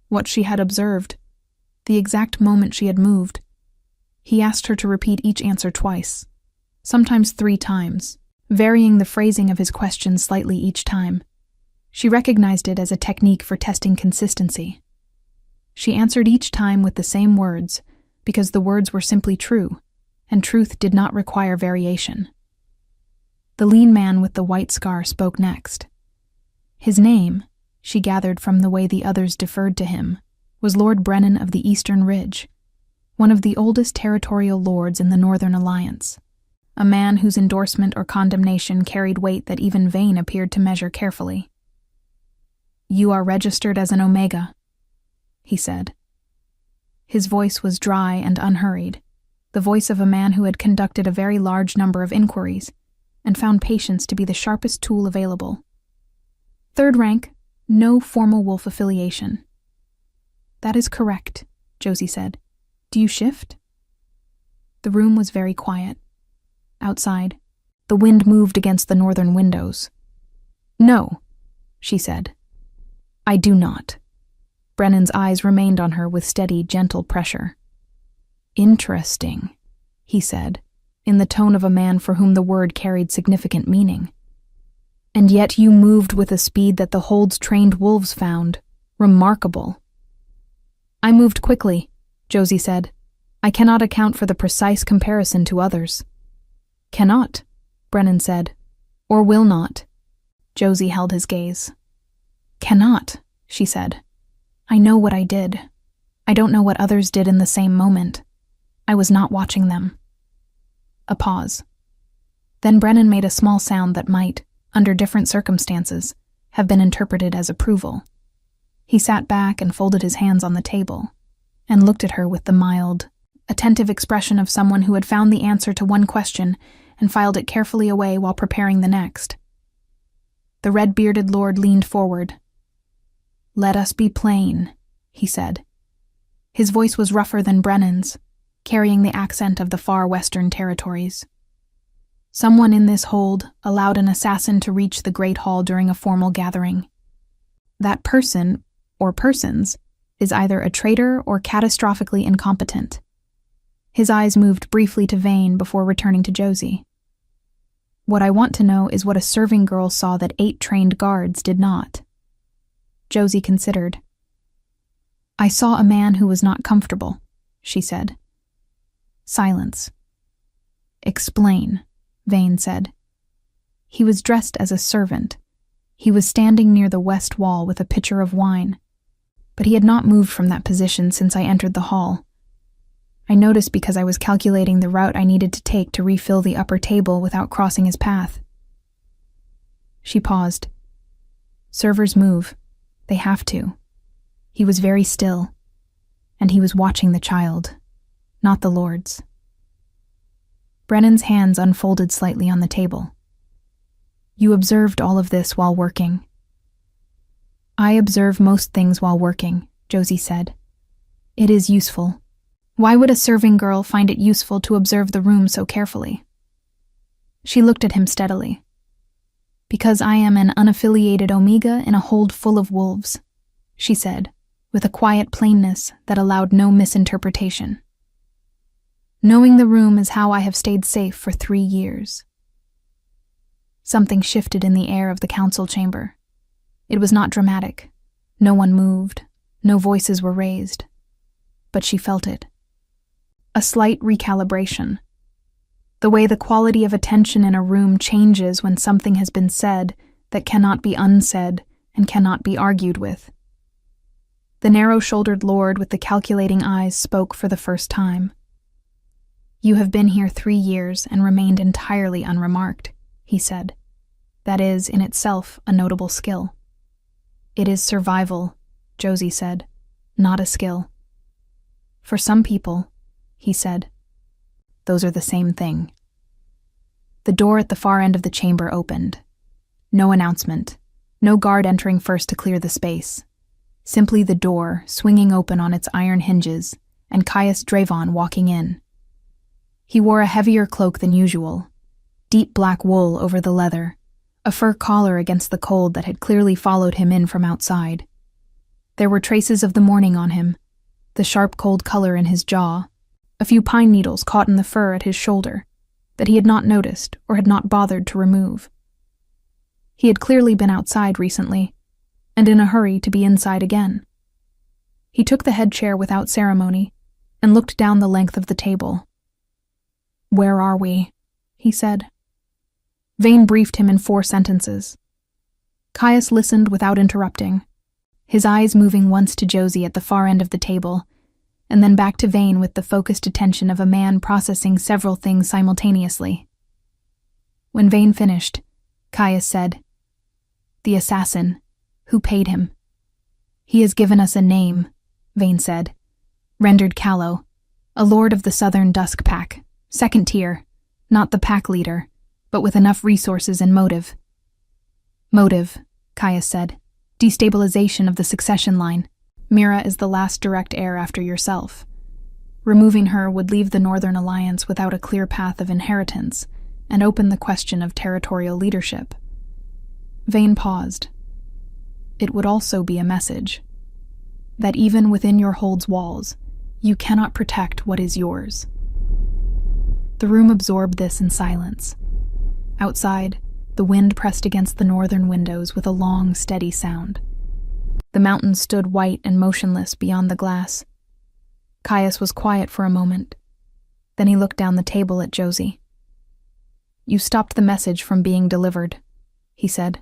what she had observed, the exact moment she had moved. He asked her to repeat each answer twice, sometimes 3 times, varying the phrasing of his questions slightly each time. She recognized it as a technique for testing consistency. She answered each time with the same words because the words were simply true, and truth did not require variation. The lean man with the white scar spoke next. His name, she gathered from the way the others deferred to him, was Lord Brennan of the Eastern Ridge, one of the oldest territorial lords in the Northern Alliance, a man whose endorsement or condemnation carried weight that even Vane appeared to measure carefully. "You are registered as an Omega," he said. His voice was dry and unhurried, the voice of a man who had conducted a very large number of inquiries and found patience to be the sharpest tool available. "Third rank, no formal wolf affiliation." "That is correct," Josie said. "Do you shift?" The room was very quiet. Outside, the wind moved against the northern windows. "No," she said. "I do not." Brennan's eyes remained on her with steady, gentle pressure. "Interesting," he said, in the tone of a man for whom the word carried significant meaning. "And yet you moved with a speed that the Hold's trained wolves found remarkable." "I moved quickly," Josie said. "I cannot account for the precise comparison to others." "Cannot," Brennan said. "Or will not." Josie held his gaze. "Cannot," she said. "I know what I did. I don't know what others did in the same moment. I was not watching them." A pause. Then Brennan made a small sound that might, under different circumstances, have been interpreted as approval. He sat back and folded his hands on the table, and looked at her with the mild, attentive expression of someone who had found the answer to one question and filed it carefully away while preparing the next. The red-bearded lord leaned forward. "Let us be plain," he said. His voice was rougher than Brennan's, carrying the accent of the far western territories. "Someone in this hold allowed an assassin to reach the Great Hall during a formal gathering. That person, or persons, is either a traitor or catastrophically incompetent." His eyes moved briefly to Vane before returning to Josie. "What I want to know is what a serving girl saw that 8 trained guards did not." Josie considered. "I saw a man who was not comfortable," she said. Silence. "Explain," Vane said. "He was dressed as a servant. He was standing near the west wall with a pitcher of wine, but he had not moved from that position since I entered the hall. I noticed because I was calculating the route I needed to take to refill the upper table without crossing his path." She paused. "Servers move. They have to." He was very still, and he was watching the child, not the lords. Brennan's hands unfolded slightly on the table. "You observed all of this while working." "I observe most things while working," Josie said. "It is useful. Why would a serving girl find it useful to observe the room so carefully?" She looked at him steadily. "Because I am an unaffiliated Omega in a hold full of wolves," she said, with a quiet plainness that allowed no misinterpretation. "Knowing the room is how I have stayed safe for 3 years." Something shifted in the air of the council chamber. It was not dramatic. No one moved. No voices were raised. But she felt it. A slight recalibration. The way the quality of attention in a room changes when something has been said that cannot be unsaid and cannot be argued with. The narrow-shouldered lord with the calculating eyes spoke for the first time. "You have been here 3 years and remained entirely unremarked," he said. "That is, in itself, a notable skill. It is survival, Josie said. Not a skill. For some people, he said, those are the same thing. The door at the far end of the chamber opened. No announcement, no guard entering first to clear the space. Simply the door, swinging open on its iron hinges, and Caius Drevon walking in. He wore a heavier cloak than usual, deep black wool over the leather, a fur collar against the cold that had clearly followed him in from outside. There were traces of the morning on him, the sharp cold color in his jaw, a few pine needles caught in the fur at his shoulder that he had not noticed or had not bothered to remove. He had clearly been outside recently, and in a hurry to be inside again. He took the head chair without ceremony and looked down the length of the table. "Where are we?" he said. Vane briefed him in 4 sentences. Caius listened without interrupting, his eyes moving once to Josie at the far end of the table, and then back to Vane with the focused attention of a man processing several things simultaneously. When Vane finished, Caius said, "The assassin. Who paid him?" "He has given us a name," Vane said. "Rendered Callow, a lord of the southern Dusk Pack, 2nd tier, not the pack leader, but with enough resources and motive." "Motive," Caius said. "Destabilization of the succession line. Mira is the last direct heir after yourself. Removing her would leave the Northern Alliance without a clear path of inheritance and open the question of territorial leadership." Vane paused. "It would also be a message that even within your hold's walls, you cannot protect what is yours." The room absorbed this in silence. Outside, the wind pressed against the northern windows with a long, steady sound. The mountains stood white and motionless beyond the glass. Caius was quiet for a moment. Then he looked down the table at Josie. "You stopped the message from being delivered," he said.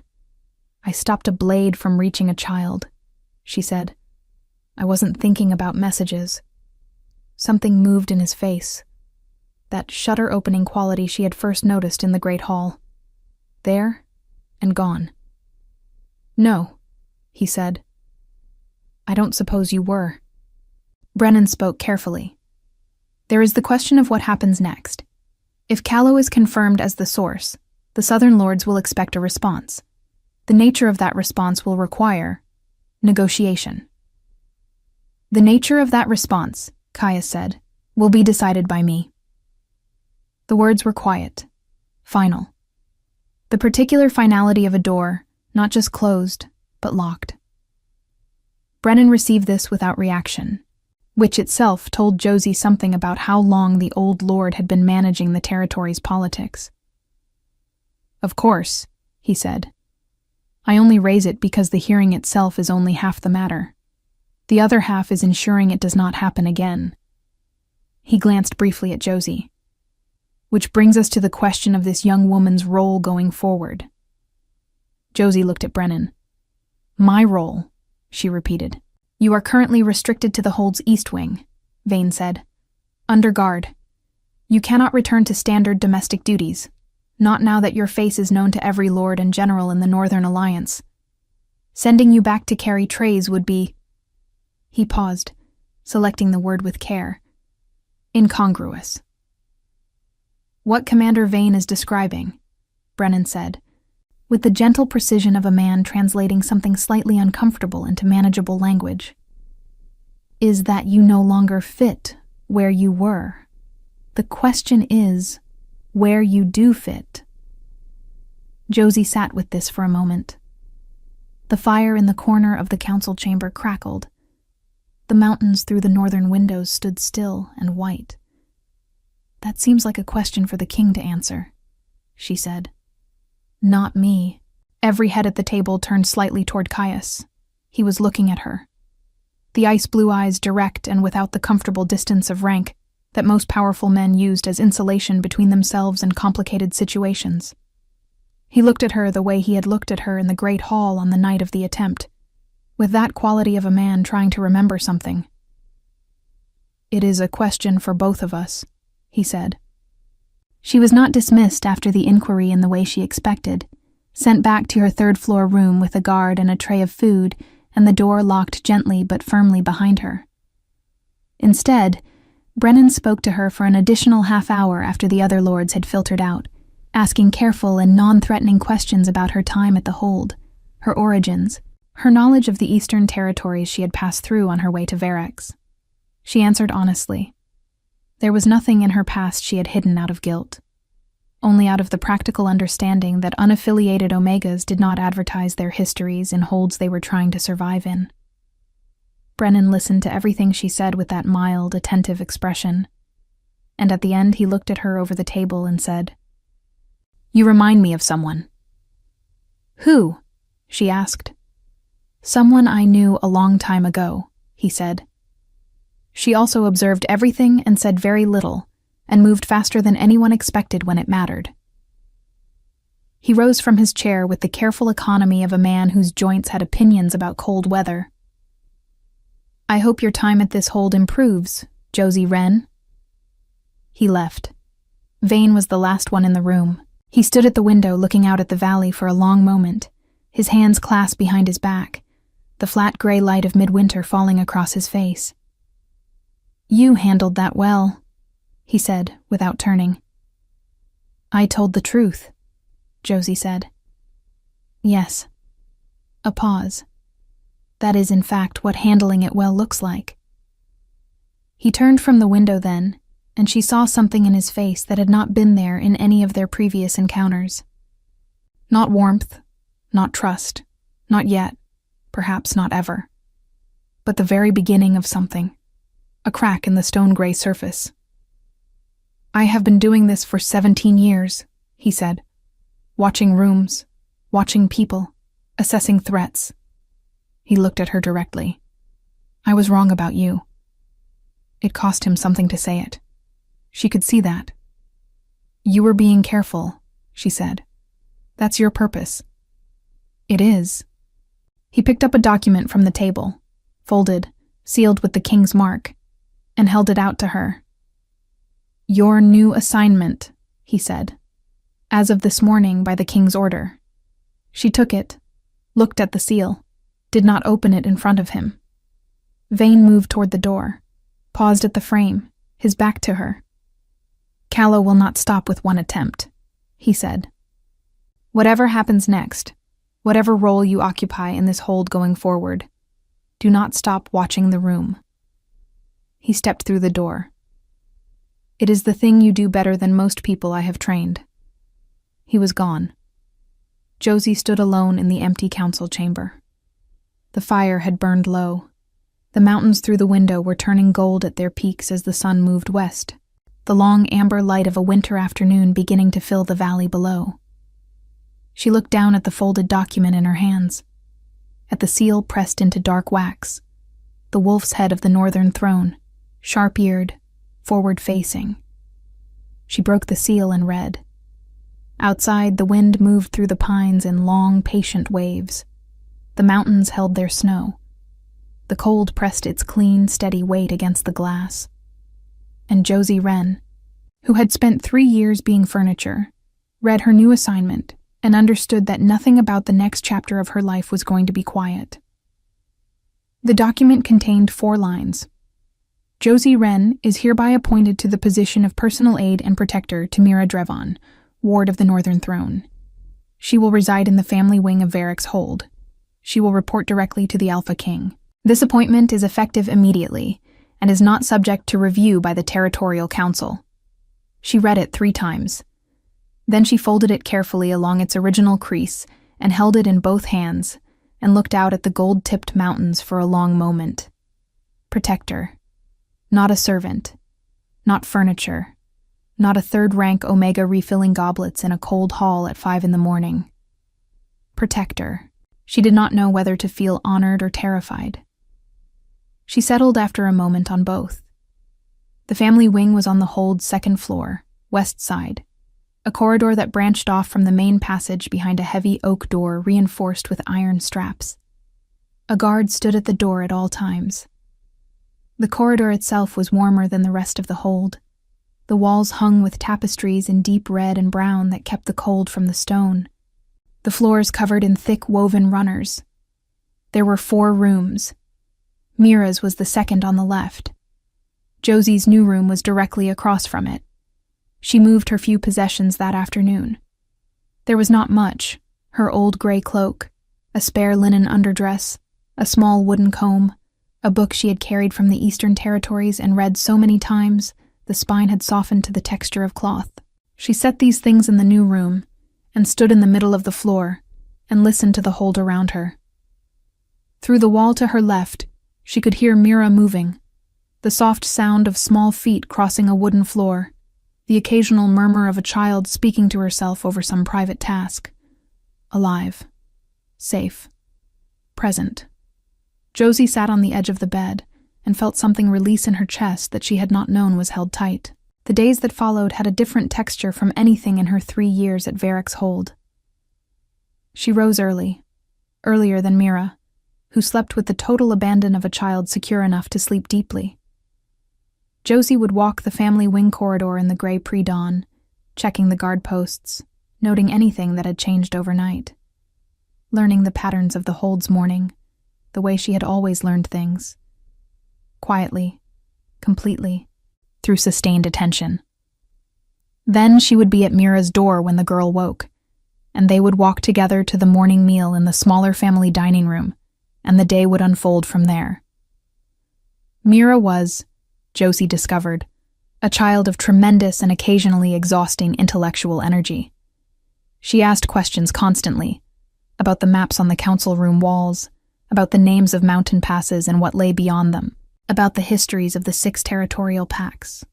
"I stopped a blade from reaching a child," she said. "I wasn't thinking about messages." Something moved in his face. That shutter-opening quality she had first noticed in the great hall. There, and gone. "No," he said. "I don't suppose you were." Brennan spoke carefully. "There is the question of what happens next. If Callow is confirmed as the source, the Southern Lords will expect a response. The nature of that response will require negotiation." "The nature of that response," Caius said, "will be decided by me." The words were quiet, final. The particular finality of a door, not just closed, but locked. Brennan received this without reaction, which itself told Josie something about how long the old lord had been managing the territory's politics. "Of course," he said. "I only raise it because the hearing itself is only half the matter. The other half is ensuring it does not happen again." He glanced briefly at Josie. "Which brings us to the question of this young woman's role going forward." Josie looked at Brennan. "My role," she repeated. "You are currently restricted to the hold's east wing," Vane said. "Under guard. You cannot return to standard domestic duties, not now that your face is known to every lord and general in the Northern Alliance. Sending you back to carry trays would be—" He paused, selecting the word with care. "Incongruous." "What Commander Vane is describing," Brennan said, with the gentle precision of a man translating something slightly uncomfortable into manageable language, "is that you no longer fit where you were. The question is, where you do fit." Josie sat with this for a moment. The fire in the corner of the council chamber crackled. The mountains through the northern windows stood still and white. "That seems like a question for the king to answer," she said. "Not me." Every head at the table turned slightly toward Caius. He was looking at her. The ice-blue eyes direct and without the comfortable distance of rank that most powerful men used as insulation between themselves and complicated situations. He looked at her the way he had looked at her in the great hall on the night of the attempt, with that quality of a man trying to remember something. "It is a question for both of us," he said. She was not dismissed after the inquiry in the way she expected, sent back to her third-floor room with a guard and a tray of food and the door locked gently but firmly behind her. Instead, Brennan spoke to her for an additional half-hour after the other lords had filtered out, asking careful and non-threatening questions about her time at the hold, her origins, her knowledge of the eastern territories she had passed through on her way to Verax. She answered honestly. There was nothing in her past she had hidden out of guilt, only out of the practical understanding that unaffiliated Omegas did not advertise their histories in holds they were trying to survive in. Brennan listened to everything she said with that mild, attentive expression, and at the end he looked at her over the table and said, "You remind me of someone." "Who?" she asked. "Someone I knew a long time ago," he said. She also observed everything and said very little, and moved faster than anyone expected when it mattered. He rose from his chair with the careful economy of a man whose joints had opinions about cold weather. "I hope your time at this hold improves, Josie Wren." He left. Vane was the last one in the room. He stood at the window looking out at the valley for a long moment, his hands clasped behind his back, the flat gray light of midwinter falling across his face. "You handled that well," he said, without turning. "I told the truth," Josie said. "Yes." A pause. "That is, in fact, what handling it well looks like." He turned from the window then, and she saw something in his face that had not been there in any of their previous encounters. Not warmth, not trust, not yet, perhaps not ever, but the very beginning of something, a crack in the stone-gray surface. "I have been doing this for 17 years, he said. "Watching rooms, watching people, assessing threats." He looked at her directly. "I was wrong about you." It cost him something to say it. She could see that. "You were being careful," she said. "That's your purpose." "It is." He picked up a document from the table, folded, sealed with the king's mark, and held it out to her. "Your new assignment," he said, "as of this morning by the king's order." She took it, looked at the seal, did not open it in front of him. Vane moved toward the door, paused at the frame, his back to her. "Callow will not stop with one attempt," he said. "Whatever happens next, whatever role you occupy in this hold going forward, do not stop watching the room." He stepped through the door. "It is the thing you do better than most people I have trained." He was gone. Josie stood alone in the empty council chamber. The fire had burned low. The mountains through the window were turning gold at their peaks as the sun moved west, the long amber light of a winter afternoon beginning to fill the valley below. She looked down at the folded document in her hands, at the seal pressed into dark wax, the wolf's head of the northern throne, sharp-eared, forward-facing. She broke the seal and read. Outside, the wind moved through the pines in long, patient waves. The mountains held their snow. The cold pressed its clean, steady weight against the glass. And Josie Wren, who had spent 3 years being furniture, read her new assignment and understood that nothing about the next chapter of her life was going to be quiet. The document contained 4 lines. "Josie Wren is hereby appointed to the position of personal aide and protector to Mira Drevon, ward of the Northern Throne. She will reside in the family wing of Verax Hold. She will report directly to the Alpha King. This appointment is effective immediately and is not subject to review by the Territorial Council." She read it 3 times. Then she folded it carefully along its original crease and held it in both hands and looked out at the gold-tipped mountains for a long moment. Protector. Not a servant. Not furniture. Not a third-rank Omega refilling goblets in a cold hall at 5 in the morning. Protector. She did not know whether to feel honored or terrified. She settled after a moment on both. The family wing was on the hold's 2nd floor, west side, a corridor that branched off from the main passage behind a heavy oak door reinforced with iron straps. A guard stood at the door at all times. The corridor itself was warmer than the rest of the hold. The walls hung with tapestries in deep red and brown that kept the cold from the stone. The floors covered in thick woven runners. There were 4 rooms. Mira's was the second on the left. Josie's new room was directly across from it. She moved her few possessions that afternoon. There was not much: her old gray cloak, a spare linen underdress, a small wooden comb, a book she had carried from the Eastern Territories and read so many times the spine had softened to the texture of cloth. She set these things in the new room and stood in the middle of the floor and listened to the hold around her. Through the wall to her left, she could hear Mira moving, the soft sound of small feet crossing a wooden floor, the occasional murmur of a child speaking to herself over some private task. Alive. Safe. Present. Josie sat on the edge of the bed and felt something release in her chest that she had not known was held tight. The days that followed had a different texture from anything in her 3 years at Varick's hold. She rose early, earlier than Mira, who slept with the total abandon of a child secure enough to sleep deeply. Josie would walk the family wing corridor in the gray pre-dawn, checking the guard posts, noting anything that had changed overnight, learning the patterns of the hold's morning, the way she had always learned things. Quietly, completely, through sustained attention. Then she would be at Mira's door when the girl woke, and they would walk together to the morning meal in the smaller family dining room, and the day would unfold from there. Mira was, Josie discovered, a child of tremendous and occasionally exhausting intellectual energy. She asked questions constantly, about the maps on the council room walls, about the names of mountain passes and what lay beyond them, about the histories of the 6 territorial packs,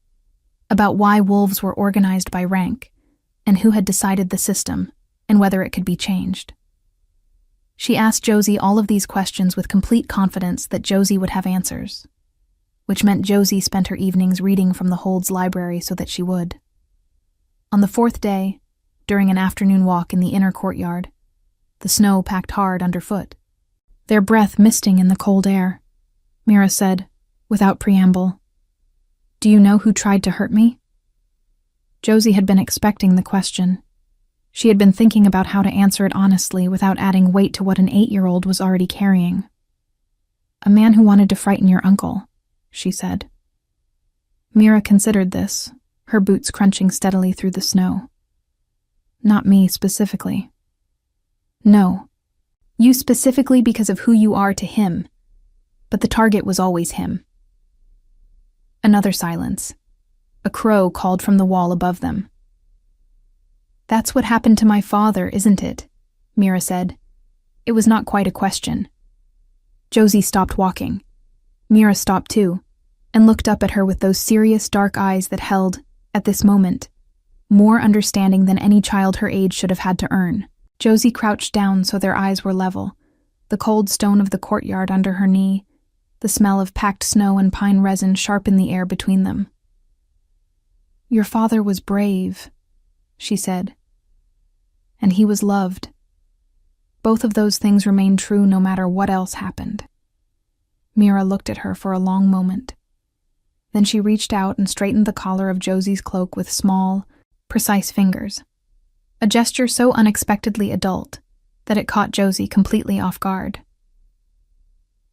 about why wolves were organized by rank, and who had decided the system, and whether it could be changed. She asked Josie all of these questions with complete confidence that Josie would have answers, which meant Josie spent her evenings reading from the hold's library so that she would. On the 4th day, during an afternoon walk in the inner courtyard, the snow packed hard underfoot, their breath misting in the cold air, Mira said, without preamble, "Do you know who tried to hurt me?" Josie had been expecting the question. She had been thinking about how to answer it honestly without adding weight to what an 8-year-old was already carrying. "A man who wanted to frighten your uncle," she said. Mira considered this, her boots crunching steadily through the snow. "Not me specifically." "No. You specifically because of who you are to him. But the target was always him." Another silence. A crow called from the wall above them. "That's what happened to my father, isn't it?" Mira said. It was not quite a question. Josie stopped walking. Mira stopped too, and looked up at her with those serious dark eyes that held, at this moment, more understanding than any child her age should have had to earn. Josie crouched down so their eyes were level, the cold stone of the courtyard under her knee, the smell of packed snow and pine resin sharp in the air between them. "Your father was brave," she said. "And he was loved. Both of those things remain true no matter what else happened." Mira looked at her for a long moment. Then she reached out and straightened the collar of Josie's cloak with small, precise fingers, a gesture so unexpectedly adult that it caught Josie completely off guard.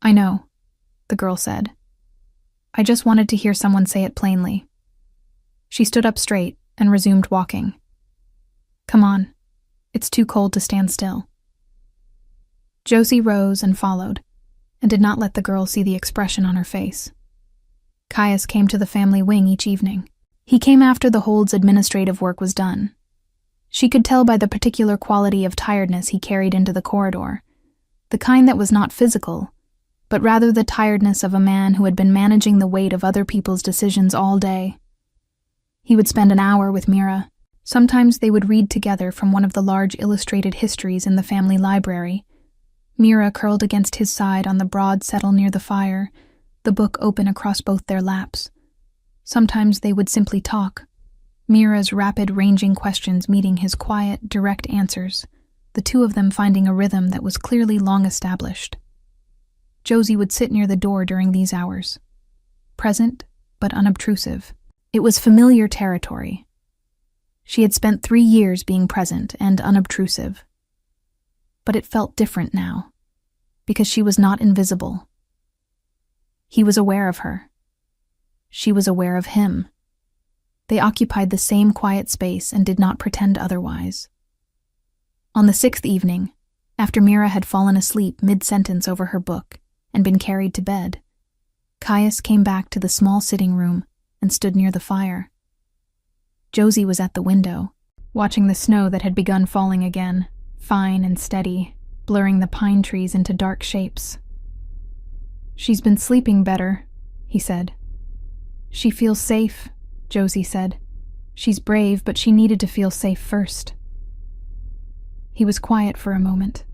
"I know," the girl said. "I just wanted to hear someone say it plainly." She stood up straight and resumed walking. "Come on. It's too cold to stand still." Josie rose and followed, and did not let the girl see the expression on her face. Caius came to the family wing each evening. He came after the hold's administrative work was done. She could tell by the particular quality of tiredness he carried into the corridor, the kind that was not physical, but rather the tiredness of a man who had been managing the weight of other people's decisions all day. He would spend an hour with Mira. Sometimes they would read together from one of the large illustrated histories in the family library, Mira curled against his side on the broad settle near the fire, the book open across both their laps. Sometimes they would simply talk, Mira's rapid, ranging questions meeting his quiet, direct answers, the two of them finding a rhythm that was clearly long established. Josie would sit near the door during these hours, present but unobtrusive. It was familiar territory. She had spent 3 years being present and unobtrusive. But it felt different now. because she was not invisible. He was aware of her. She was aware of him. They occupied the same quiet space and did not pretend otherwise. On the 6th evening, after Mira had fallen asleep mid-sentence over her book and been carried to bed, Caius came back to the small sitting room and stood near the fire. Josie was at the window, watching the snow that had begun falling again, fine and steady, blurring the pine trees into dark shapes. "She's been sleeping better," he said. "She feels safe," Josie said. "She's brave, but she needed to feel safe first." He was quiet for a moment.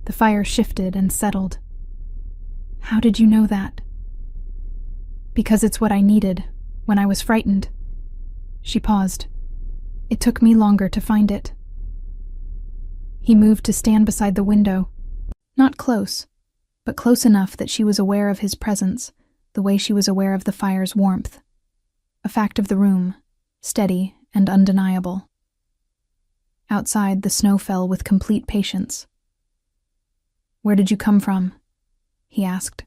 The fire shifted and settled. "How did you know that?" "Because it's what I needed when I was frightened." She paused. "It took me longer to find it." He moved to stand beside the window, not close, but close enough that she was aware of his presence, the way she was aware of the fire's warmth. A fact of the room, steady and undeniable. Outside, the snow fell with complete patience. "Where did you come from?" he asked.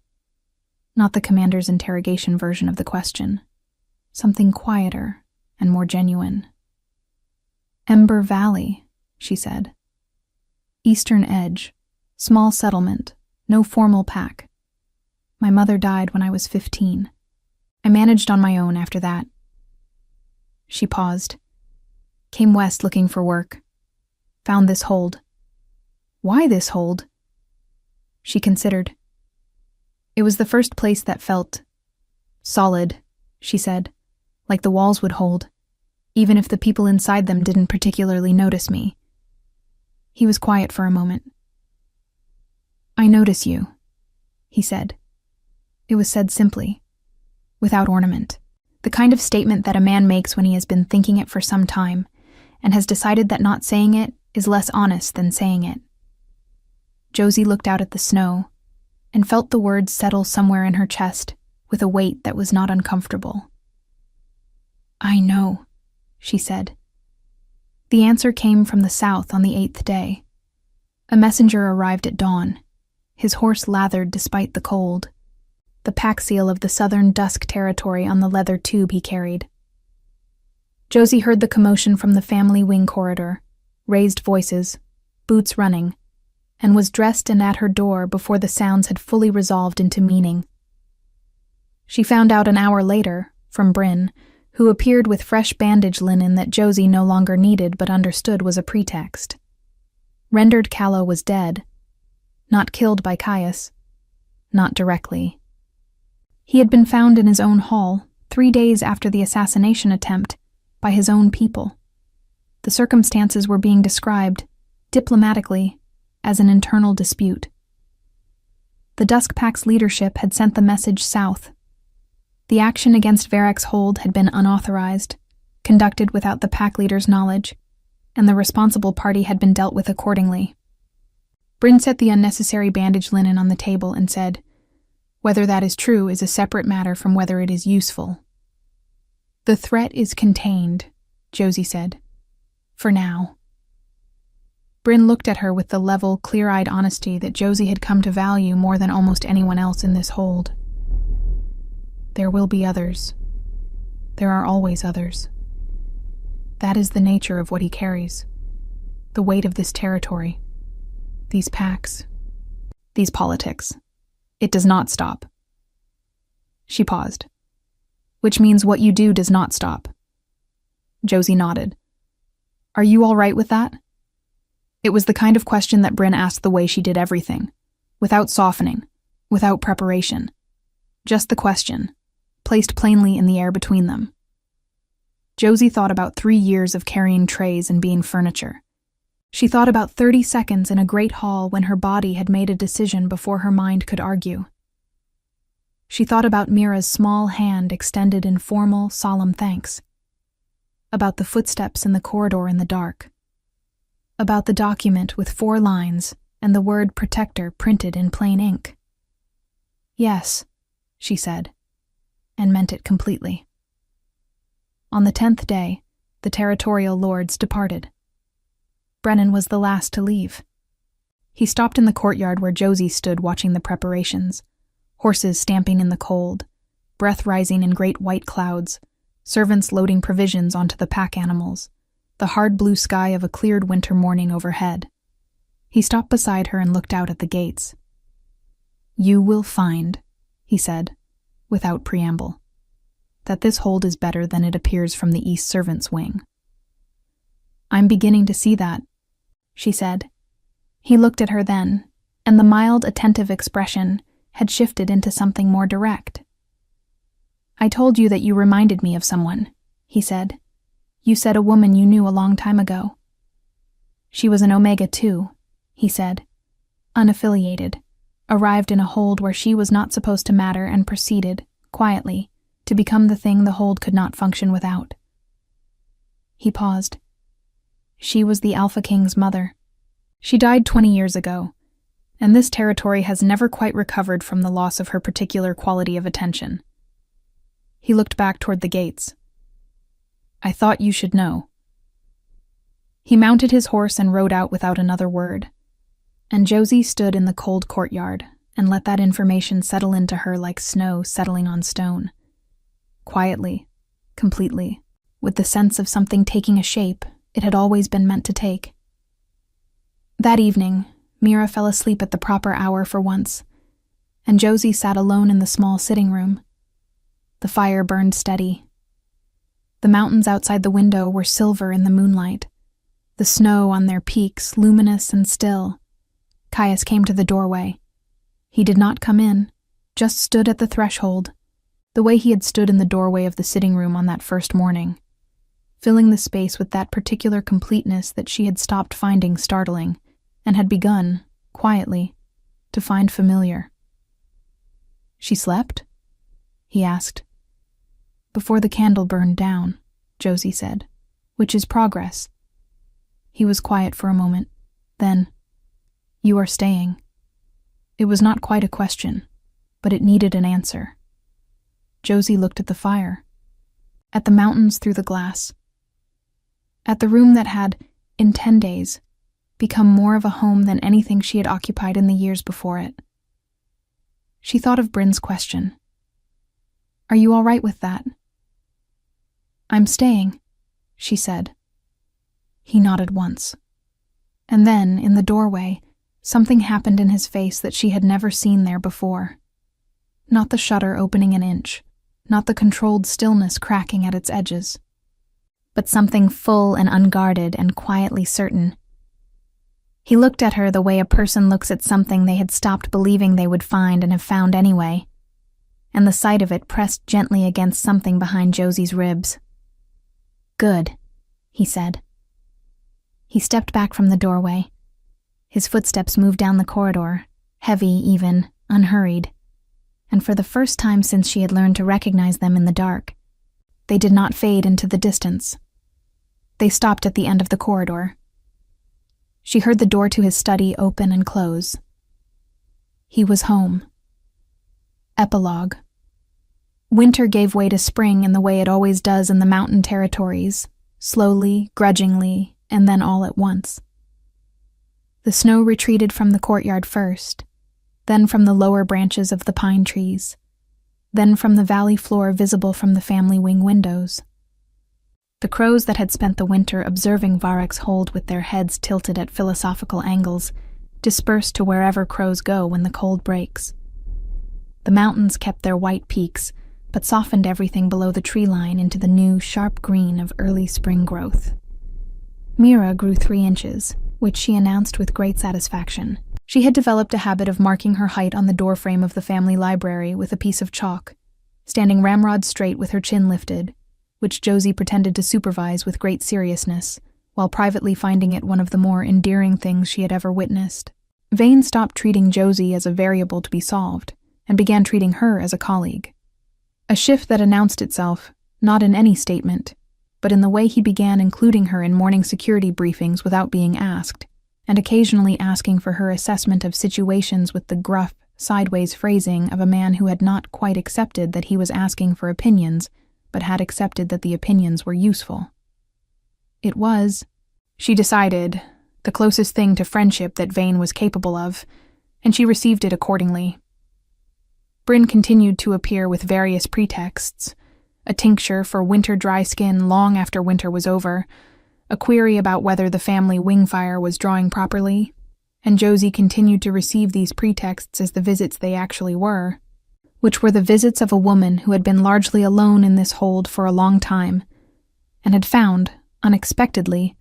Not the commander's interrogation version of the question. Something quieter and more genuine. "Ember Valley," she said. "Eastern Edge, small settlement, no formal pack. My mother died when I was 15. I managed on my own after that." She paused. "Came west looking for work. Found this hold." "Why this hold?" She considered. "It was the first place that felt solid," she said, "like the walls would hold, even if the people inside them didn't particularly notice me." He was quiet for a moment. "I notice you," he said. It was said simply, without ornament, the kind of statement that a man makes when he has been thinking it for some time and has decided that not saying it is less honest than saying it. Josie looked out at the snow and felt the words settle somewhere in her chest with a weight that was not uncomfortable. "I know," she said. The answer came from the south on the 8th day. A messenger arrived at dawn, his horse lathered despite the cold, the pack seal of the southern dusk territory on the leather tube he carried. Josie heard the commotion from the family wing corridor, raised voices, boots running, and was dressed and at her door before the sounds had fully resolved into meaning. She found out an hour later, from Bryn, who appeared with fresh bandage linen that Josie no longer needed but understood was a pretext. Rendered Callow was dead. Not killed by Caius. Not directly. He had been found in his own hall, 3 days after the assassination attempt, by his own people. The circumstances were being described, diplomatically, as an internal dispute. The Dusk Pack's leadership had sent the message south. The action against Varek's hold had been unauthorized, conducted without the pack leader's knowledge, and the responsible party had been dealt with accordingly. Bryn set the unnecessary bandage linen on the table and said, "Whether that is true is a separate matter from whether it is useful." "The threat is contained," Josie said. "For now." Bryn looked at her with the level, clear-eyed honesty that Josie had come to value more than almost anyone else in this hold. "There will be others. There are always others. That is the nature of what he carries. The weight of this territory. These packs. These politics. It does not stop." She paused. "Which means what you do does not stop." Josie nodded. "Are you all right with that?" It was the kind of question that Bryn asked the way she did everything, without softening, without preparation. Just the question, placed plainly in the air between them. Josie thought about 3 years of carrying trays and being furniture. She thought about 30 seconds in a great hall when her body had made a decision before her mind could argue. She thought about Mira's small hand extended in formal, solemn thanks. About the footsteps in the corridor in the dark. About the document with 4 lines and the word protector printed in plain ink. "Yes," she said, and meant it completely. On the 10th day, the territorial lords departed. Brennan was the last to leave. He stopped in the courtyard where Josie stood watching the preparations. Horses stamping in the cold, breath rising in great white clouds, servants loading provisions onto the pack animals, the hard blue sky of a cleared winter morning overhead. He stopped beside her and looked out at the gates. "You will find," he said, without preamble, "that this hold is better than it appears from the East Servants' wing." "I'm beginning to see that," she said. He looked at her then, and the mild, attentive expression had shifted into something more direct. "I told you that you reminded me of someone," he said. "You said a woman you knew a long time ago." "She was an Omega too," he said. "Unaffiliated, arrived in a hold where she was not supposed to matter and proceeded, quietly, to become the thing the hold could not function without." He paused. "She was the Alpha King's mother. She died 20 years ago, and this territory has never quite recovered from the loss of her particular quality of attention." He looked back toward the gates. "I thought you should know." He mounted his horse and rode out without another word, and Josie stood in the cold courtyard and let that information settle into her like snow settling on stone. Quietly, completely, with the sense of something taking a shape it had always been meant to take. That evening, Mira fell asleep at the proper hour for once, and Josie sat alone in the small sitting room. The fire burned steady. The mountains outside the window were silver in the moonlight, the snow on their peaks luminous and still. Caius came to the doorway. He did not come in, just stood at the threshold, the way he had stood in the doorway of the sitting room on that first morning, filling the space with that particular completeness that she had stopped finding startling, and had begun, quietly, to find familiar. "She slept?" he asked. "Before the candle burned down," Josie said, "which is progress." He was quiet for a moment. Then, "You are staying." It was not quite a question, but it needed an answer. Josie looked at the fire, at the mountains through the glass, at the room that had, in 10 days, become more of a home than anything she had occupied in the years before it. She thought of Bryn's question. "Are you all right with that?" "I'm staying," she said. He nodded once. And then, in the doorway, something happened in his face that she had never seen there before. Not the shutter opening an inch, not the controlled stillness cracking at its edges, but something full and unguarded and quietly certain. He looked at her the way a person looks at something they had stopped believing they would find and have found anyway, and the sight of it pressed gently against something behind Josie's ribs. "Good," he said. He stepped back from the doorway. His footsteps moved down the corridor, heavy even, unhurried, and for the first time since she had learned to recognize them in the dark, they did not fade into the distance. They stopped at the end of the corridor. She heard the door to his study open and close. He was home. Epilogue. Winter gave way to spring in the way it always does in the mountain territories, slowly, grudgingly, and then all at once. The snow retreated from the courtyard first, then from the lower branches of the pine trees, then from the valley floor visible from the family wing windows. The crows that had spent the winter observing Varek's hold with their heads tilted at philosophical angles dispersed to wherever crows go when the cold breaks. The mountains kept their white peaks, but softened everything below the tree line into the new, sharp green of early spring growth. Mira grew 3 inches, which she announced with great satisfaction. She had developed a habit of marking her height on the doorframe of the family library with a piece of chalk, standing ramrod straight with her chin lifted, which Josie pretended to supervise with great seriousness, while privately finding it one of the more endearing things she had ever witnessed. Vane stopped treating Josie as a variable to be solved, and began treating her as a colleague. A shift that announced itself, not in any statement, but in the way he began including her in morning security briefings without being asked, and occasionally asking for her assessment of situations with the gruff, sideways phrasing of a man who had not quite accepted that he was asking for opinions, but had accepted that the opinions were useful. It was, she decided, the closest thing to friendship that Vane was capable of, and she received it accordingly. Bryn continued to appear with various pretexts: a tincture for winter dry skin long after winter was over, a query about whether the family wing fire was drawing properly, and Josie continued to receive these pretexts as the visits they actually were, which were the visits of a woman who had been largely alone in this hold for a long time, and had found, unexpectedly,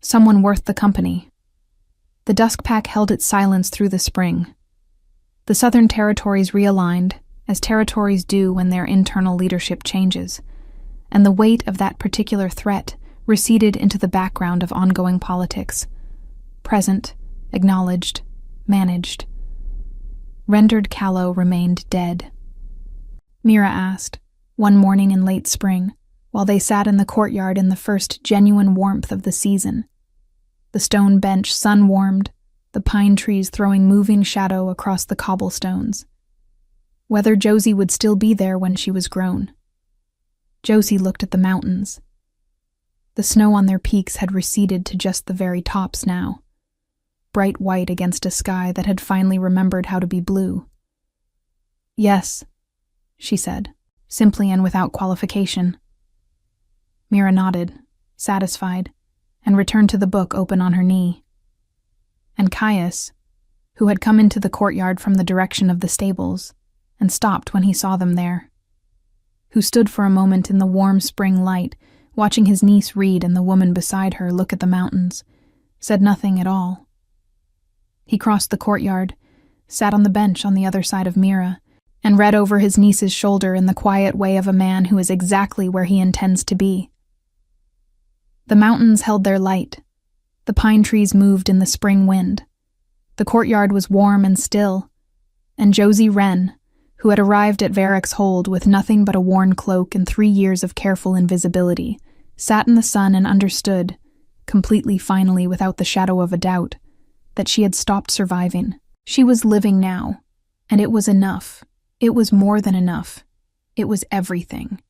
someone worth the company. The Dusk Pack held its silence through the spring. The Southern Territories realigned, as territories do when their internal leadership changes, and the weight of that particular threat receded into the background of ongoing politics. Present, acknowledged, managed. Rendered callow remained dead. Mira asked, one morning in late spring, while they sat in the courtyard in the first genuine warmth of the season. The stone bench sun-warmed, the pine trees throwing moving shadow across the cobblestones. Whether Josie would still be there when she was grown. Josie looked at the mountains. The snow on their peaks had receded to just the very tops now, bright white against a sky that had finally remembered how to be blue. "Yes," she said, simply and without qualification. Mira nodded, satisfied, and returned to the book open on her knee. And Caius, who had come into the courtyard from the direction of the stables, and stopped when he saw them there, who stood for a moment in the warm spring light, watching his niece read and the woman beside her look at the mountains, said nothing at all. He crossed the courtyard, sat on the bench on the other side of Mira, and read over his niece's shoulder in the quiet way of a man who is exactly where he intends to be. The mountains held their light. The pine trees moved in the spring wind. The courtyard was warm and still, and Josie Wren, who had arrived at Varick's hold with nothing but a worn cloak and 3 years of careful invisibility, sat in the sun and understood, completely finally without the shadow of a doubt, that she had stopped surviving. She was living now, and it was enough. It was more than enough. It was everything.